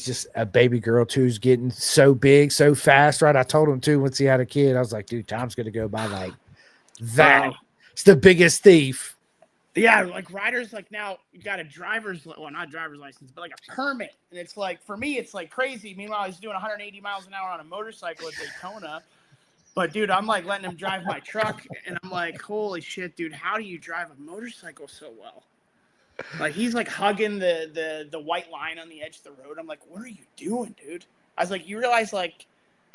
just a baby girl too. He's getting so big, so fast, right? I told him too once he had a kid. I was like, dude, time's going to go by like that. Wow. It's the biggest thief. Yeah, like Ryder's like now you got a not driver's license, but like a permit. And it's like, for me, it's like crazy. Meanwhile, he's doing 180 miles an hour on a motorcycle at Daytona. But dude, I'm like letting him drive my truck, and I'm like, holy shit, dude, how do you drive a motorcycle so well? Like he's like hugging the white line on the edge of the road. I'm like, what are you doing, dude? I was like, you realize like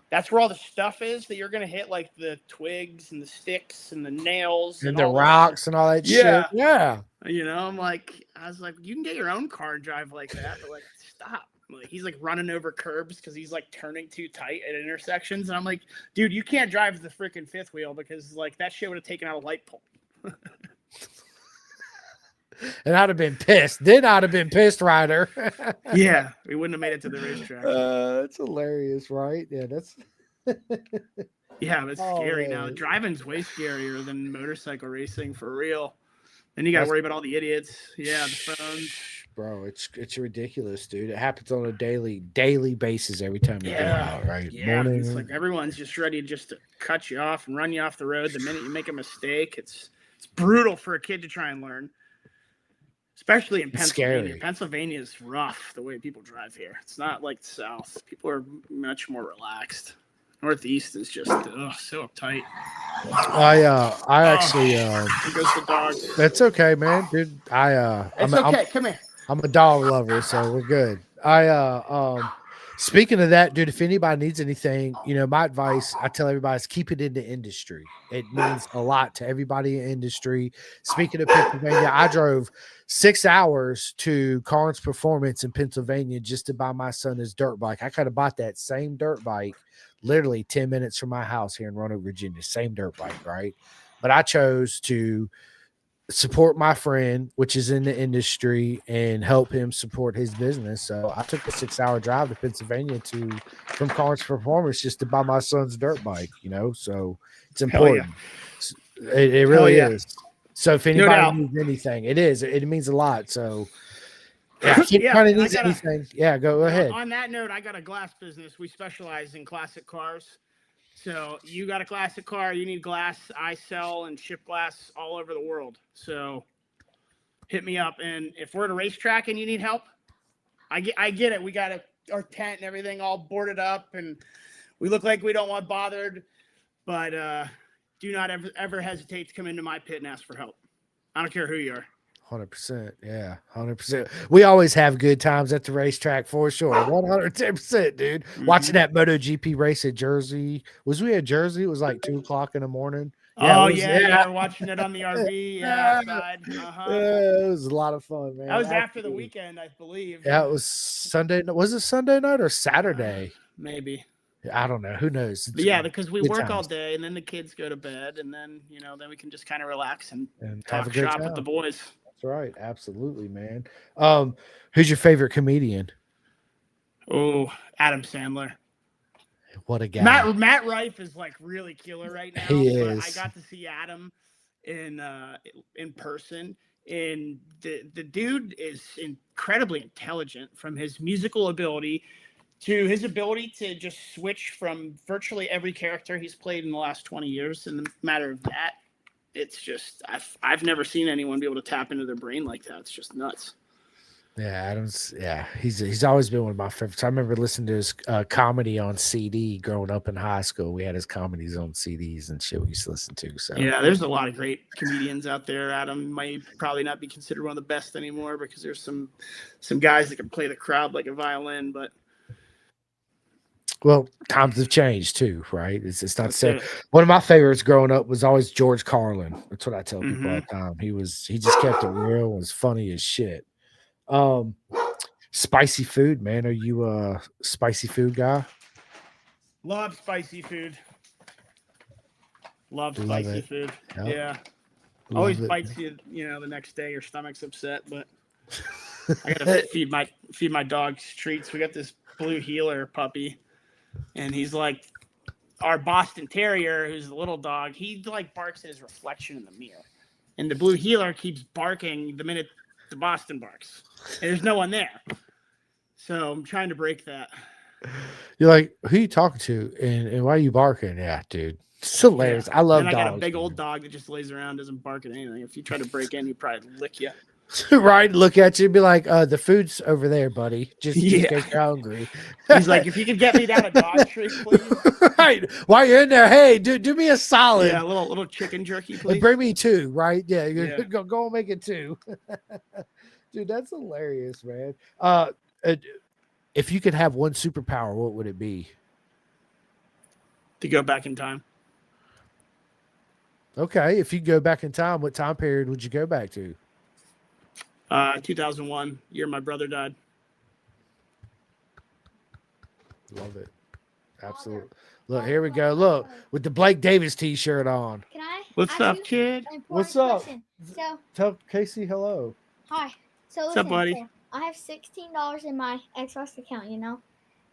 that's where all the stuff is that you're gonna hit, like the twigs and the sticks and the nails and the rocks and all that shit. Yeah. You know, I was like, you can get your own car and drive like that, but like stop. Like he's like running over curbs because he's like turning too tight at intersections. And I'm like, dude, you can't drive the freaking fifth wheel because like that shit would have taken out a light pole. And I'd have been pissed. Then I'd have been pissed, Ryder. Yeah, we wouldn't have made it to the racetrack. That's hilarious, right? Yeah, that's. Yeah, it's scary now. Driving's way scarier than motorcycle racing for real. Then you got to worry about all the idiots. Yeah, the phones. Bro, it's ridiculous, dude. It happens on a daily basis every time you go out, right? Yeah, it's like everyone's just ready just to cut you off and run you off the road the minute you make a mistake. It's brutal for a kid to try and learn. Especially in Pennsylvania. Scary. Pennsylvania is rough the way people drive here. It's not like the South. People are much more relaxed. Northeast is just so uptight. I actually here goes the dog. That's okay, man, dude. Come here. I'm a dog lover, so we're good. Speaking of that, dude, if anybody needs anything, you know, my advice, I tell everybody is keep it in the industry. It means a lot to everybody in industry. Speaking of Pennsylvania, I drove 6 hours to Carnes Performance in Pennsylvania just to buy my son his dirt bike. I could have bought that same dirt bike literally 10 minutes from my house here in Roanoke, Virginia. Same dirt bike, right? But I chose to support my friend, which is in the industry, and help him support his business. So I took a 6-hour drive to Pennsylvania from Carnes Performance just to buy my son's dirt bike, you know, so it's important. It really is. So if anybody needs anything, it means a lot. So if anybody needs anything, go ahead. On that note, I got a glass business. We specialize in classic cars. So you got a classic car, you need glass. I sell and ship glass all over the world. So hit me up. And if we're at a racetrack and you need help, I get it. We got our tent and everything all boarded up, and we look like we don't want bothered. But do not ever hesitate to come into my pit and ask for help. I don't care who you are. 100%. Yeah, 100%. We always have good times at the racetrack for sure. 110%, dude. Mm-hmm. Watching that MotoGP race at Jersey. Was we at Jersey? It was like 2:00 in the morning. Yeah, watching it on the RV. Outside. It was a lot of fun, man. That was after the weekend, I believe. Yeah, it was Sunday. Was it Sunday night or Saturday? Maybe. I don't know. Who knows? Because we work all day, and then the kids go to bed, and then then we can just kind of relax and talk shop with the boys. That's right. Absolutely, man. Who's your favorite comedian? Oh, Adam Sandler. What a guy. Matt Rife is like really killer right now. He is. I got to see Adam in person. And the dude is incredibly intelligent, from his musical ability to his ability to just switch from virtually every character he's played in the last 20 years. In the matter of that, it's just I've never seen anyone be able to tap into their brain like that. It's just nuts. Yeah, Adams. Yeah, he's always been one of my favorites. I remember listening to his comedy on CD growing up in high school. We had his comedies on CDs and shit we used to listen to. So yeah, there's a lot of great comedians out there. Adam might probably not be considered one of the best anymore because there's some guys that can play the crowd like a violin, but well, times have changed too, right? It's not the same. One of my favorites growing up was always George Carlin. That's what I tell people all the time. He just kept it real and was funny as shit. Spicy food, man. Are you a spicy food guy? Love spicy food. Love spicy food. Yep. Yeah. Always bites you, the next day your stomach's upset, but I gotta feed my dogs treats. We got this blue heeler puppy, and he's like our Boston Terrier, who's a little dog. He like barks at his reflection in the mirror, and the blue heeler keeps barking the minute the Boston barks, and there's no one there. So I'm trying to break that. You're like, who are you talking to, and why are you barking? Yeah, dude, it's hilarious. Yeah. I love dogs. I got a big old dog that just lays around, doesn't bark at anything. If you try to break in, he'd probably lick you. Right, look at you and be like, the food's over there, buddy. Just in case you're hungry. He's like, if you could get me down a dog treat, please. Right. While you're in there, hey, do me a solid. Yeah, a little chicken jerky, please. Bring me 2, right? Yeah, go and make it 2. Dude, that's hilarious, man. If you could have one superpower, what would it be? To go back in time. Okay, if you go back in time, what time period would you go back to? 2001, year my brother died. Love it. Absolutely. Look, here we go. Look, with the Blake Davis t-shirt on. Can I? What's up, kid? What's up? So, tell Casey hello. Hi. So what's up, buddy? I have $16 in my Xbox account, and I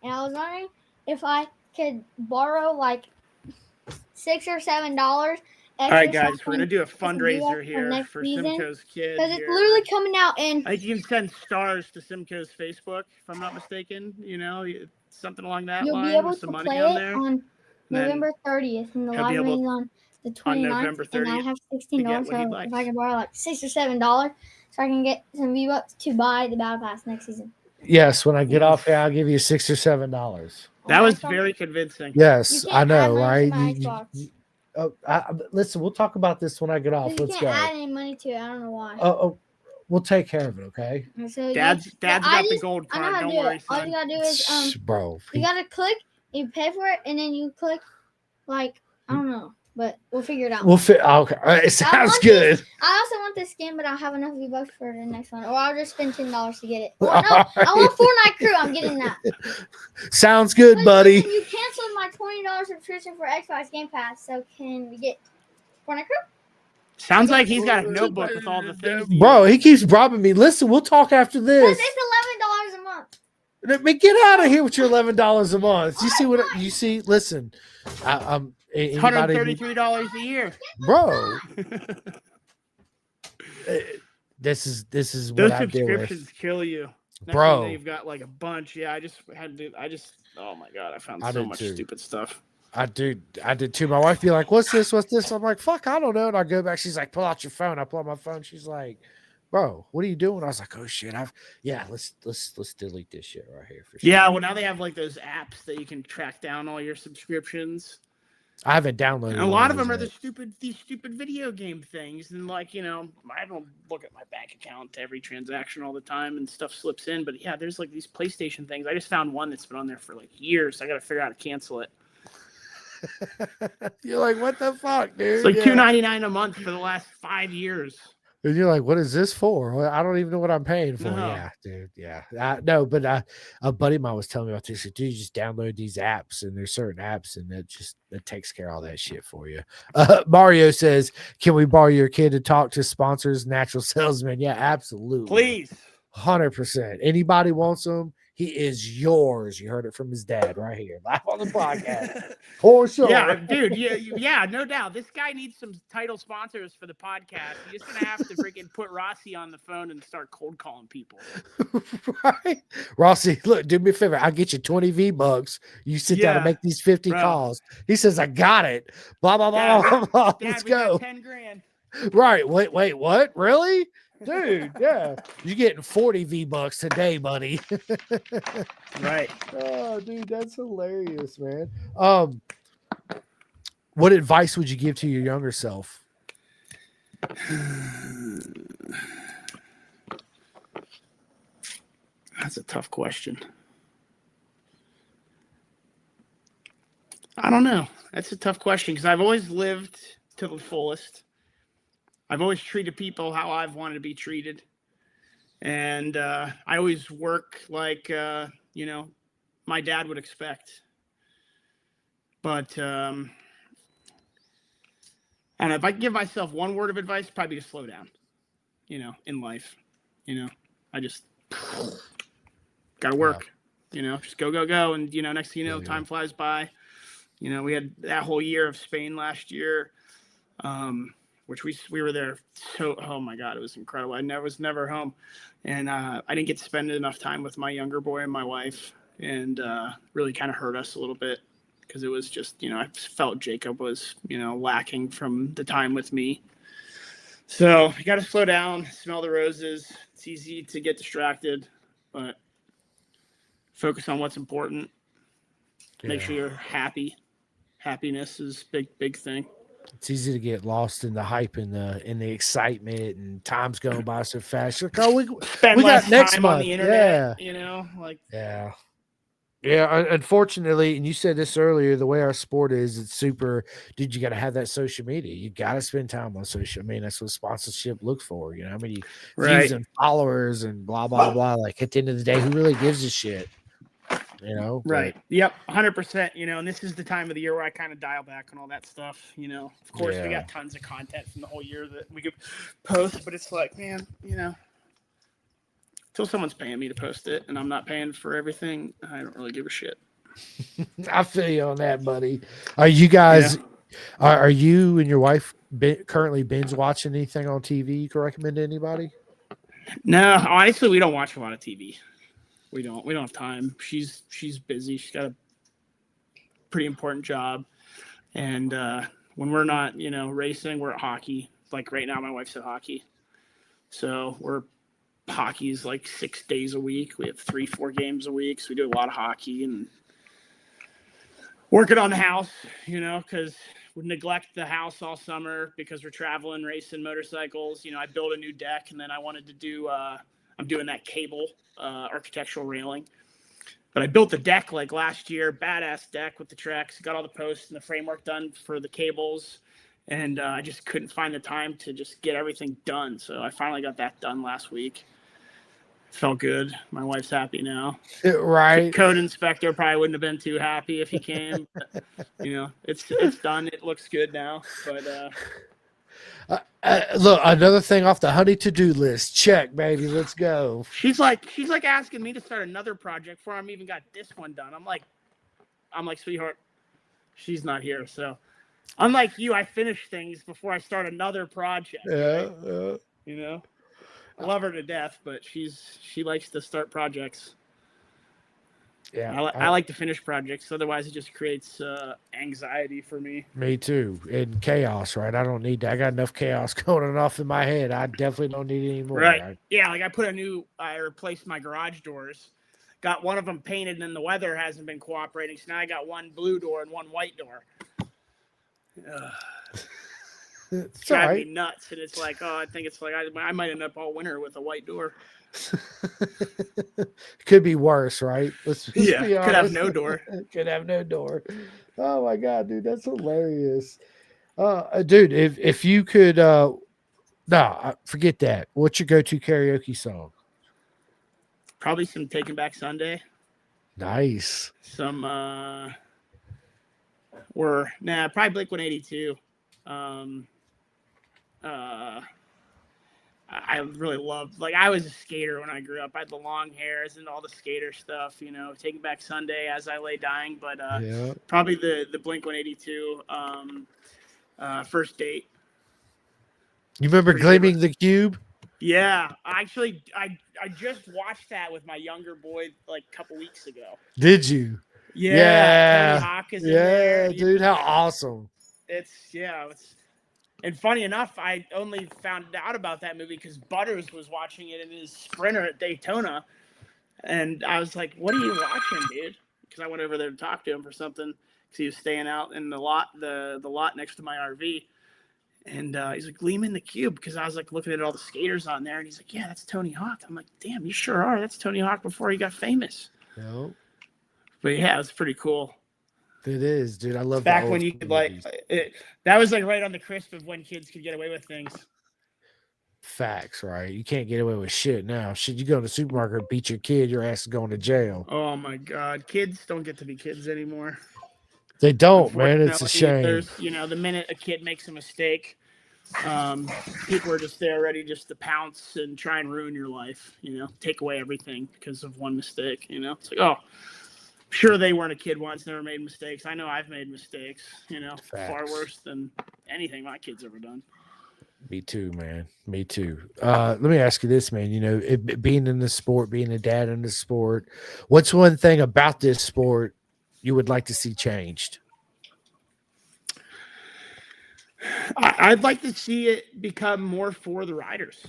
was wondering if I could borrow like $6 or $7. All right, guys, we're gonna do a fundraiser here for Simcoe's kid. Because it's literally coming out in. I think you can send stars to Simcoe's Facebook, if I'm not mistaken. Something along that line. You'll be able some to money play on it there. on November 30th, and the live stream on the 29th. And I have $16, so if I can borrow like $6 or $7, so I can get some V-Bucks to buy the Battle Pass next season. Yes, when I get off here, I'll give you $6 or $7. That was very convincing. Yes, I know, right? Listen, we'll talk about this when I get off. Let's go. You can't add any money to it. I don't know why. We'll take care of it, okay? So Dad's got the gold card. Don't worry, son. All you gotta do is bro. You gotta click. You pay for it, and then you click. Like I don't know, but we'll figure it out. Okay, all right, it sounds good. I also want this skin, but I'll have enough V-Bucks for the next one, or I'll just spend $10 to get it. Oh, no, right. I want Fortnite Crew. I'm getting that. Sounds good, buddy. Listen, you canceled my $20 subscription for Xbox Game Pass, so can we get Fortnite Crew? Sounds like he's got a notebook with all the things. Bro, he keeps robbing me. Listen, we'll talk after this. It's $11 a month. Get out of here with your $11 a month. You see what you see? Listen, I'm $133 a year, bro. This is what those I deal with. Subscriptions kill you, bro. You've got like a bunch. Yeah, oh my god, I found so much stupid stuff. I did too. My wife be like, "What's this? What's this?" I'm like, "Fuck, I don't know." And I go back. She's like, "Pull out your phone." I pull out my phone. She's like, "Bro, what are you doing?" I was like, "Oh shit, let's delete this shit right here for sure." Yeah, well now they have like those apps that you can track down all your subscriptions. I haven't downloaded. And a lot of them are these stupid video game things, and I don't look at my bank account every transaction all the time, and stuff slips in. But yeah, there's like these PlayStation things. I just found one that's been on there for like years. I got to figure out how to cancel it. You're like, what the fuck, dude? It's like $2.99 a month for the last 5 years. And you're like, what is this for? Well, I don't even know what I'm paying for. No. Yeah, dude. Yeah. No, but a buddy of mine was telling me about this. Dude, you just download these apps, and there's certain apps, and it takes care of all that shit for you. Mario says, can we borrow your kid to talk to sponsors, natural salesmen? Yeah, absolutely. Please. 100%. Anybody wants them, He is yours. You heard it from his dad right here, live on the podcast. For sure. Yeah, dude. Yeah, no doubt. This guy needs some title sponsors for the podcast. You're just gonna have to freaking put Rossi on the phone and start cold calling people. Right, Rossi. Look, do me a favor. I'll get you 20 V-bucks. You sit down and make these 50 calls. He says, "I got it." Blah blah blah. Dad, blah. Dad, Let's go. go. 10 grand. Right. Wait. What? Really? Dude, yeah. You're getting 40 V-bucks today, buddy. Right. Oh, dude, that's hilarious, man. What advice would you give to your younger self? That's a tough question. I don't know. That's a tough question because I've always lived to the fullest. I've always treated people how I've wanted to be treated. And I always work like, my dad would expect. But and if I give myself one word of advice, probably to slow down, in life. I just got to work, just go. And, next thing you know, time flies by. We had that whole year of Spain last year. Which we were there. So, oh my God, it was incredible. I was never home. And I didn't get to spend enough time with my younger boy and my wife, and really kind of hurt us a little bit because it was just, I felt Jacob was, lacking from the time with me. So you got to slow down, smell the roses. It's easy to get distracted, but focus on what's important. Make sure you're happy. Happiness is big thing. It's easy to get lost in the hype and the excitement, and time's going by so fast. Like, oh, we got next month. On the internet, yeah. Yeah, unfortunately, and you said this earlier, the way our sport is, it's super, dude, you got to have that social media. You got to spend time on social. I mean, that's what sponsorship looks for. How many views and followers and blah, blah, blah. Like, at the end of the day, who really gives a shit? Right. Yep. 100%, and this is the time of the year where I kind of dial back on all that stuff. Of course we got tons of content from the whole year that we could post, but it's like, man, until someone's paying me to post it and I'm not paying for everything, I don't really give a shit. I feel you on that, buddy. Are you guys, are you and your wife currently binge watching anything on TV you can recommend to anybody? No, honestly, we don't watch a lot of TV. We don't have time. She's busy. She's got a pretty important job. And when we're not, racing, we're at hockey. Like right now, my wife's at hockey. So hockey's like 6 days a week. We have 3-4 games a week. So we do a lot of hockey and working on the house, because we neglect the house all summer because we're traveling, racing motorcycles. I built a new deck, and then I wanted to do, I'm doing that cable architectural railing. But I built the deck like last year, badass deck with the Trex, got all the posts and the framework done for the cables. And I just couldn't find the time to just get everything done. So I finally got that done last week. Felt good. My wife's happy now. Right. Code inspector probably wouldn't have been too happy if he came. But, it's done. It looks good now. But look, another thing off the honey to-do list. Check, baby. Let's go. She's like asking me to start another project before I'm even got this one done. I'm like, sweetheart, she's not here. So unlike you, I finish things before I start another project. Yeah. Right? I love her to death, but she likes to start projects. Yeah, I like to finish projects. Otherwise, it just creates anxiety for me. Me too, and chaos. Right? I don't need that. I got enough chaos going off in my head. I definitely don't need any more. Right? Yeah, like I replaced my garage doors. Got one of them painted, and the weather hasn't been cooperating. So now I got one blue door and one white door. It's driving me nuts, and it's like, I think it's like I might end up all winter with a white door. Could be worse, right? Let's be honest. Could have no door. Could have no door. Oh my God, dude, that's hilarious. Dude, if you could, forget that. What's your go-to karaoke song? Probably some Taking Back Sunday. Nice. Some probably Blink-182. I really loved, like, I was a skater when I grew up. I had the long hairs and all the skater stuff, you know, Taking Back Sunday, As I Lay Dying, but probably the Blink-182 First Date. You remember Gleaming the Cube? Yeah, actually, I just watched that with my younger boy like a couple weeks ago. Did you? Yeah. Tony Hawk is in there. Dude, how awesome. It's and funny enough, I only found out about that movie because Butters was watching it in his Sprinter at Daytona. And I was like, what are you watching, dude? Because I went over there to talk to him for something because he was staying out in the lot next to my RV. And he's like, Gleaming the Cube, because I was like looking at all the skaters on there. And he's like, yeah, that's Tony Hawk. I'm like, damn, you sure are. That's Tony Hawk before he got famous. Yep. But yeah, it's pretty cool. It is, dude. I love back when you could that was like right on the crisp of when kids could get away with things. Facts, right? You can't get away with shit now. Shit, you go to the supermarket, beat your kid, your ass is going to jail. Oh my God, kids don't get to be kids anymore. They don't, man. It's a shame. There's, the minute a kid makes a mistake, people are just there ready just to pounce and try and ruin your life. Take away everything because of one mistake. It's like, oh. Sure, they weren't a kid once, never made mistakes. I know I've made mistakes, far worse than anything my kid's ever done. Me too, man. Me too. Let me ask you this, man. Being in the sport, being a dad in the sport, what's one thing about this sport you would like to see changed? I'd like to see it become more for the riders.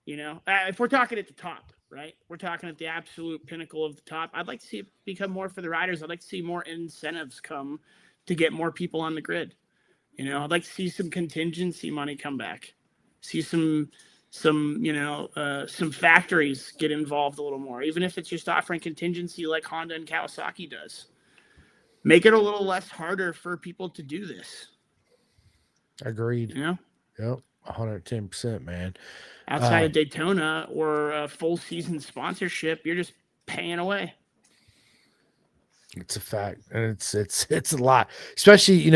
If we're talking at the top. Right? We're talking at the absolute pinnacle of the top. I'd like to see it become more for the riders. I'd like to see more incentives come to get more people on the grid. I'd like to see some contingency money come back. See some factories get involved a little more, even if it's just offering contingency like Honda and Kawasaki does. Make it a little less harder for people to do this. Agreed. Yep. 110%, man. Outside of Daytona or a full season sponsorship, you're just paying away. It's a fact, and it's a lot. Especially,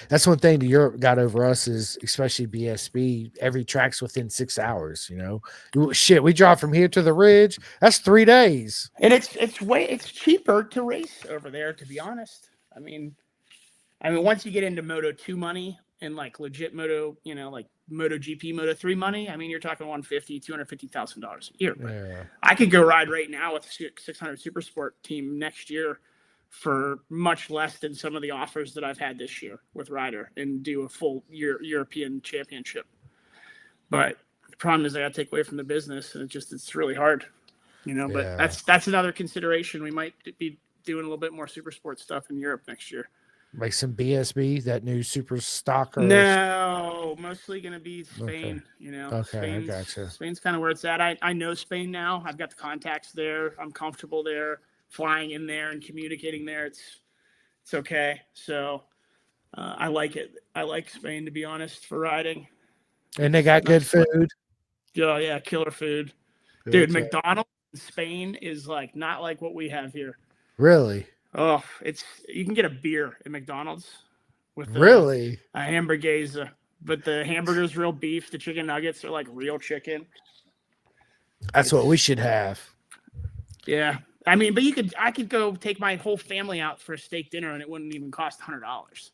that's one thing that Europe got over us is, especially BSB. Every track's within 6 hours. Shit, we drive from here to the Ridge. That's 3 days, and it's cheaper to race over there. To be honest, I mean, once you get into Moto2 money and like legit Moto, like MotoGP, Moto3 money, you're talking $250,000 a year. But I could go ride right now with a 600 Supersport team next year for much less than some of the offers that I've had this year with Ryder and do a full European championship. But the problem is I got to take away from the business, and it's really hard, But that's another consideration. We might be doing a little bit more Supersport stuff in Europe next year. Like some BSB, that new super stock? No, mostly going to be Spain. Okay, I gotcha. Spain's kind of where it's at. I know Spain now. I've got the contacts there. I'm comfortable there, flying in there and communicating there. It's okay. So I like it. I like Spain, to be honest, for riding. And they got good food. Oh, yeah, killer food. Dude, McDonald's in Spain is like not like what we have here. Really? Oh, you can get a beer at McDonald's with a hamburguesa, but the hamburger's real beef. The chicken nuggets are like real chicken. That's what we should have. Yeah, but I could go take my whole family out for a steak dinner and it wouldn't even cost $100.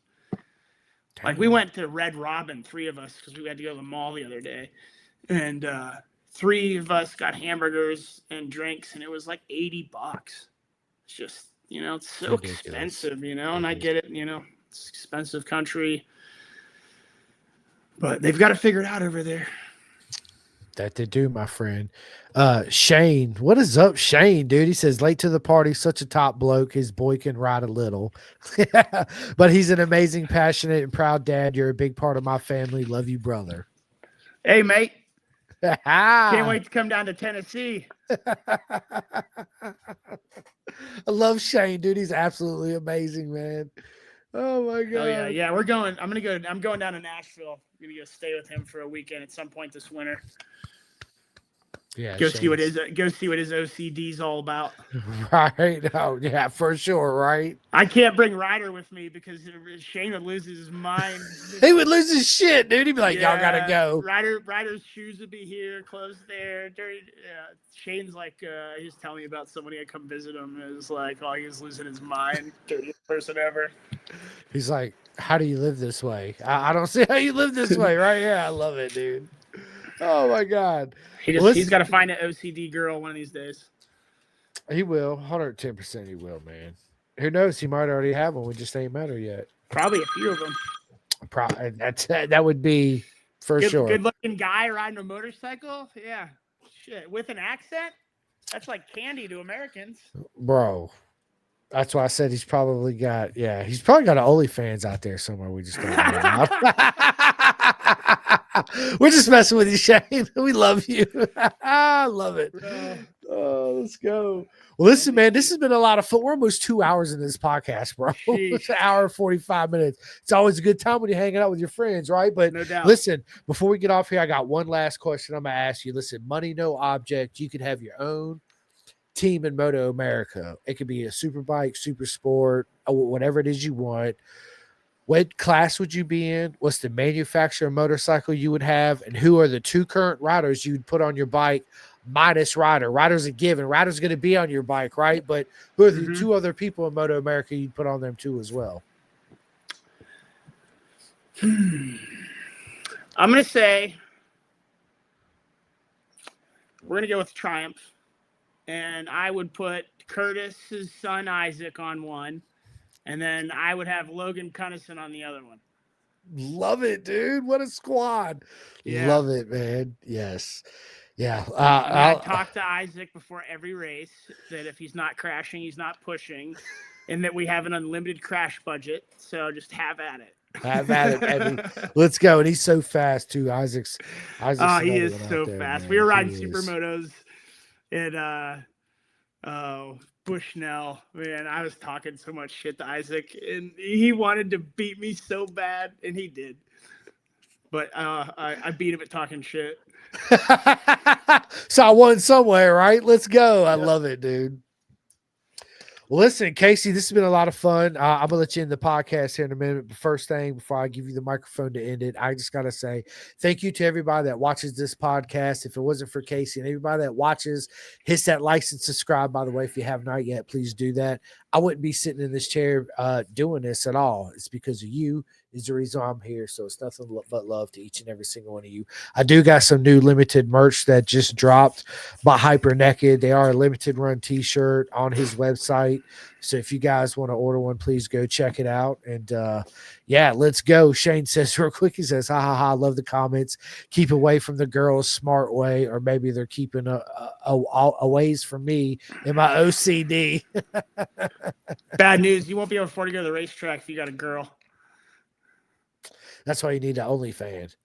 Like we went to Red Robin, 3 of us, because we had to go to the mall the other day, and 3 of us got hamburgers and drinks, and it was like $80. It's just. It's so expensive, and I get it, it's an expensive country, but they've got to figure it out over there. That they do, my friend. Shane, what is up, Shane, dude? He says, late to the party, such a top bloke. His boy can ride a little, but he's an amazing, passionate, and proud dad. You're a big part of my family. Love you, brother. Hey, mate. Can't wait to come down to Tennessee. I love Shane, dude. He's absolutely amazing, man. Oh my god. Oh yeah. We're going. I'm going down to Nashville. I'm gonna go stay with him for a weekend at some point this winter. Yeah. Go see what his OCD's all about. Right. Oh yeah, for sure. Right. I can't bring Ryder with me because Shane would lose his mind. He would lose his shit, dude. He'd be like, "Y'all gotta go." Ryder's shoes would be here, clothes there. Shane's like, he's telling me about somebody that come visit him. It was like, oh, he was losing his mind. Dirtiest person ever. He's like, "How do you live this way? I don't see how you live this way." Right? Yeah, I love it, dude. Oh my god. He's got to find an OCD girl one of these days. He will. 110% he will, man. Who knows? He might already have one. We just ain't met her yet. Probably a few of them. That would be for sure. Good looking guy riding a motorcycle. Yeah. Shit. With an accent? That's like candy to Americans. Bro. That's why I said he's probably got an OnlyFans out there somewhere. We just don't know about. We're just messing with you, Shane. We love you. I love it. Oh, let's go. Well, listen, man, this has been a lot of fun. We're almost 2 hours in this podcast, bro. It's an hour and 45 minutes. It's always a good time when you're hanging out with your friends, right? But no doubt. Listen, before we get off here, I got one last question I'm going to ask you. Listen, money, no object. You could have your own team in Moto America. It could be a super bike, super sport, whatever it is you want. What class would you be in? What's the manufacturer motorcycle you would have? And who are the two current riders you'd put on your bike minus Ryder? Ryder's a given. Ryder's going to be on your bike, right? But who are the two other people in Moto America you'd put on them too as well? I'm going to say we're going to go with Triumph. And I would put Curtis's son Isaac on one. And then I would have Logan Cunnison on the other one. Love it, dude. What a squad. Yeah. Love it, man. Yes. Yeah. I talk to Isaac before every race that if he's not crashing, he's not pushing, and that we have an unlimited crash budget. So just have at it. Have at it, baby. Let's go. And he's so fast, too. Isaac's he is so fast. Man. We were riding supermotos at Bushnell, man. I was talking so much shit to Isaac, and he wanted to beat me so bad, and he did. But I beat him at talking shit. So I won somewhere, right? Let's go. I love it, dude. Well, listen, Casey, this has been a lot of fun. I'm going to let you end the podcast here in a minute. But first thing, before I give you the microphone to end it, I just got to say thank you to everybody that watches this podcast. If it wasn't for Casey and everybody that watches, hit that like and subscribe, by the way. If you have not yet, please do that. I wouldn't be sitting in this chair doing this at all. It's because of you is the reason I'm here. So it's nothing but love to each and every single one of you. I do got some new limited merch that just dropped by Hyper Naked. They are a limited run t-shirt on his website. So if you guys want to order one, please go check it out. And yeah, let's go. Shane says real quick, he says, ha, love the comments. Keep away from the girls, smart way, or maybe they're keeping a ways from me in my OCD. Bad news. You won't be able to afford to go to the racetrack if you got a girl. That's why you need an OnlyFans.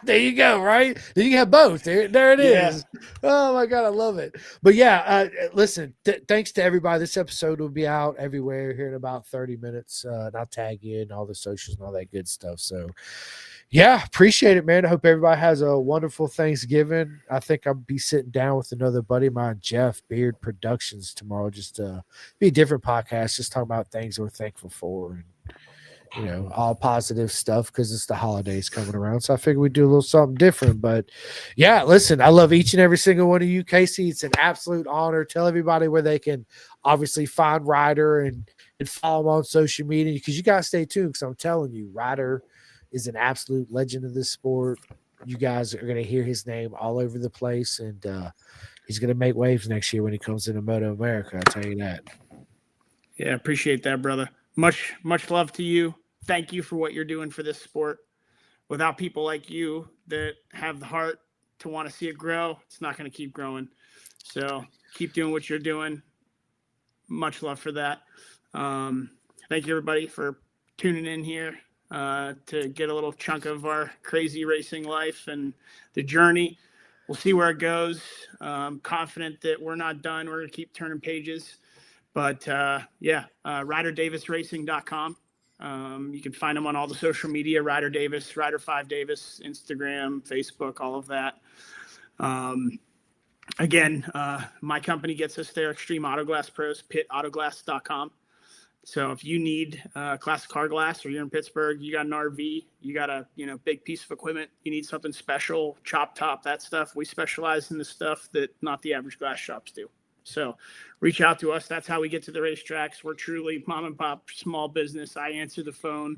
There you go, right? Then you can have both. There it is. Yeah. Oh my God, I love it. But yeah, listen, thanks to everybody. This episode will be out everywhere here in about 30 minutes. And I'll tag you and all the socials and all that good stuff. So yeah, appreciate it, man. I hope everybody has a wonderful Thanksgiving. I think I'll be sitting down with another buddy of mine, Jeff Beard Productions, tomorrow. Just be a different podcast, just talking about things we're thankful for and all positive stuff because it's the holidays coming around. So I figured we'd do a little something different. But yeah, listen, I love each and every single one of you, Casey. It's an absolute honor. Tell everybody where they can obviously find Ryder and follow him on social media, because you guys stay tuned, because I'm telling you, Ryder is an absolute legend of this sport. You guys are going to hear his name all over the place, and he's going to make waves next year when he comes into Moto America. I'll tell you that. Yeah, appreciate that, brother. Much love to you. Thank you for what you're doing for this sport. Without people like you that have the heart to want to see it grow, it's not going to keep growing. So keep doing what you're doing. Much love for that. Thank you, everybody, for tuning in here to get a little chunk of our crazy racing life and the journey. We'll see where it goes. I'm confident that we're not done. We're going to keep turning pages. But RyderDavisRacing.com. You can find them on all the social media, Ryder Davis, Ryder 5 Davis, Instagram, Facebook, all of that. Again, my company gets us there, Extreme Auto Glass Pros, pitautoglass.com. So if you need classic car glass, or you're in Pittsburgh, you got an RV, you got a big piece of equipment, you need something special, chop top, that stuff, we specialize in the stuff that not the average glass shops do. So reach out to us. That's how we get to the racetracks. We're truly mom and pop small business. I answer the phone.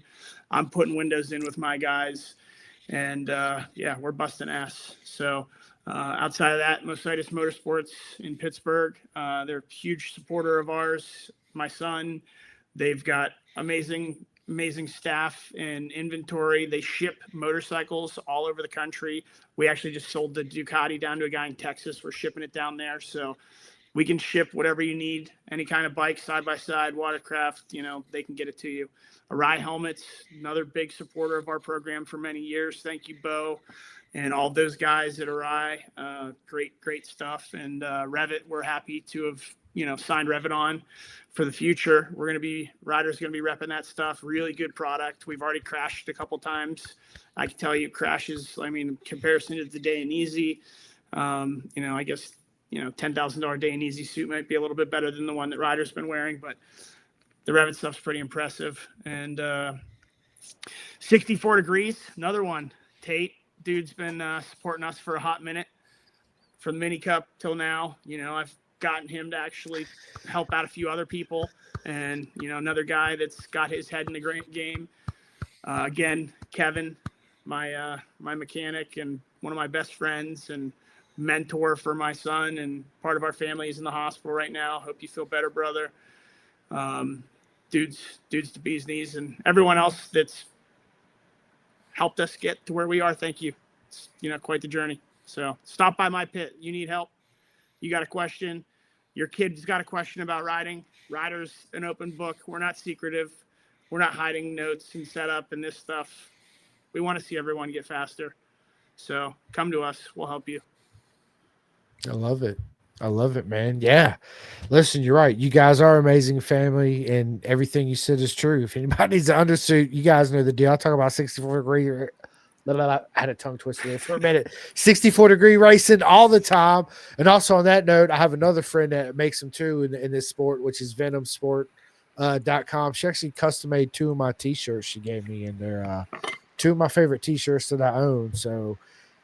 I'm putting windows in with my guys. And yeah, we're busting ass. So outside of that, Mositis Motorsports in Pittsburgh, they're a huge supporter of ours. My son, they've got amazing staff and inventory. They ship motorcycles all over the country. We actually just sold the Ducati down to a guy in Texas. We're shipping it down there. So we can ship whatever you need, any kind of bike, side-by-side, watercraft, they can get it to you. Arai Helmets, another big supporter of our program for many years. Thank you, Bo, and all those guys at Arai. Great stuff. And Revit, we're happy to have, signed Revit on for the future. Riders going to be repping that stuff. Really good product. We've already crashed a couple times. I can tell you crashes, in comparison to the Day and Easy, I guess, $10,000 Day and Easy suit might be a little bit better than the one that Ryder's been wearing, but the Revit stuff's pretty impressive. And 64 Degrees, another one. Tate, dude's been supporting us for a hot minute, from the Mini Cup till now. I've gotten him to actually help out a few other people, and another guy that's got his head in the game. Again, Kevin, my mechanic and one of my best friends and mentor for my son, and part of our family is in the hospital right now. Hope you feel better, brother. Dudes to bee's knees, and everyone else that's helped us get to where we are. Thank you. It's quite the journey. So stop by my pit. You need help. You got a question. Your kid's got a question about riding. Rider's an open book. We're not secretive. We're not hiding notes and setup and this stuff. We want to see everyone get faster. So come to us. We'll help you. I love it, man. Yeah. Listen, you're right. You guys are amazing family, and everything you said is true. If anybody needs an undersuit, you guys know the deal. I talk about 64 degree. I had a tongue twister there for a minute. 64 degree racing all the time. And also on that note, I have another friend that makes them too in this sport, which is venomsport.com. She actually custom made 2 of my t-shirts she gave me, and they're 2 of my favorite t-shirts that I own. So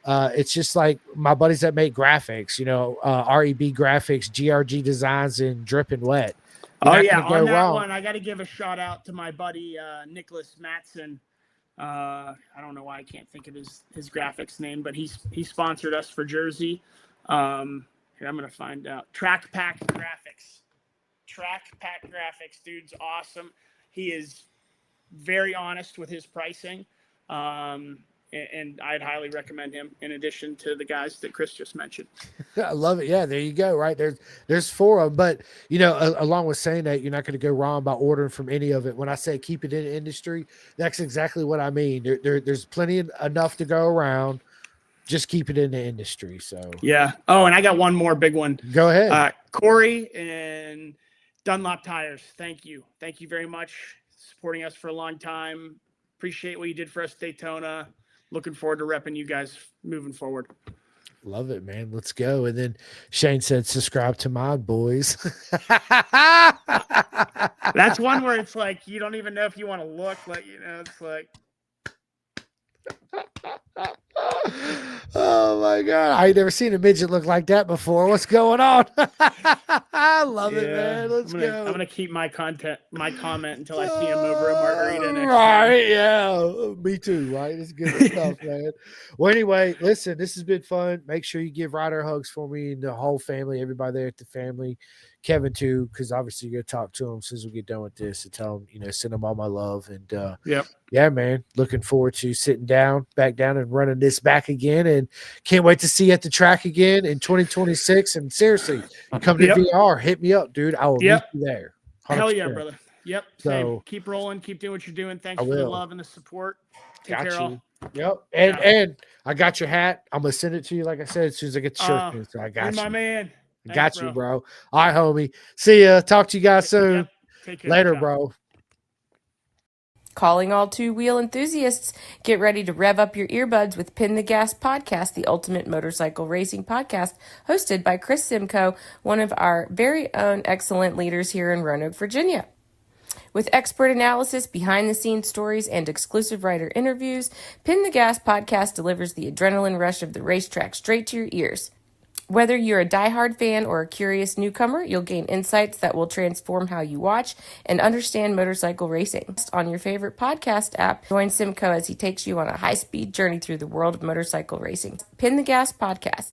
it's just like my buddies that make graphics, REB Graphics, GRG Designs, and Drip and Wet. On that one, I got to give a shout out to my buddy Nicholas Matson. I don't know why I can't think of his graphics name, but he sponsored us for Jersey. Here, I'm gonna find out. Track Pack Graphics, dude's awesome. He is very honest with his pricing. And I'd highly recommend him in addition to the guys that Chris just mentioned. I love it. Yeah, there you go. Right. There's 4 of them, but along with saying that, you're not going to go wrong by ordering from any of it. When I say keep it in the industry, that's exactly what I mean. There's plenty enough to go around. Just keep it in the industry. So yeah. Oh, and I got one more big one. Go ahead. Corey and Dunlop Tires. Thank you very much. Supporting us for a long time. Appreciate what you did for us, Daytona. Looking forward to repping you guys moving forward. Love it, man. Let's go. And then Shane said, subscribe to Mod Boys. That's one where it's like, you don't even know if you want to look, like, it's like. Oh my God. I ain't never seen a midget look like that before. What's going on? I love it, man. Let's go. I'm gonna keep my comment until I see him over a margarita next right, time. Yeah. Me too, right? It's good stuff, man. Well, anyway, listen, this has been fun. Make sure you give Ryder hugs for me and the whole family, everybody there at the family. Kevin too, because obviously you're gonna talk to him as soon as we get done with this and tell him, send him all my love. And yeah, man, looking forward to sitting back down and running this back again, and can't wait to see you at the track again in 2026. And seriously, come to VR, hit me up, dude. I will meet you there. 100%. Hell yeah, brother. Yep. So keep rolling, keep doing what you're doing. Thanks for the love and the support. Take care, all. Yep. And I got your hat. I'm gonna send it to you, like I said, as soon as I get the shirt. So I got you, my man. Thanks, got you, bro. All right, homie. See ya. Talk to you guys soon. Take care. Later, bro. Calling all two-wheel enthusiasts, get ready to rev up your earbuds with Pin the Gas Podcast, the ultimate motorcycle racing podcast, hosted by Chris Simcoe, one of our very own excellent leaders here in Roanoke, Virginia. With expert analysis, behind-the-scenes stories, and exclusive writer interviews, Pin the Gas Podcast delivers the adrenaline rush of the racetrack straight to your ears. Whether you're a diehard fan or a curious newcomer, you'll gain insights that will transform how you watch and understand motorcycle racing. On your favorite podcast app, join Simcoe as he takes you on a high-speed journey through the world of motorcycle racing. Pin the Gas Podcast.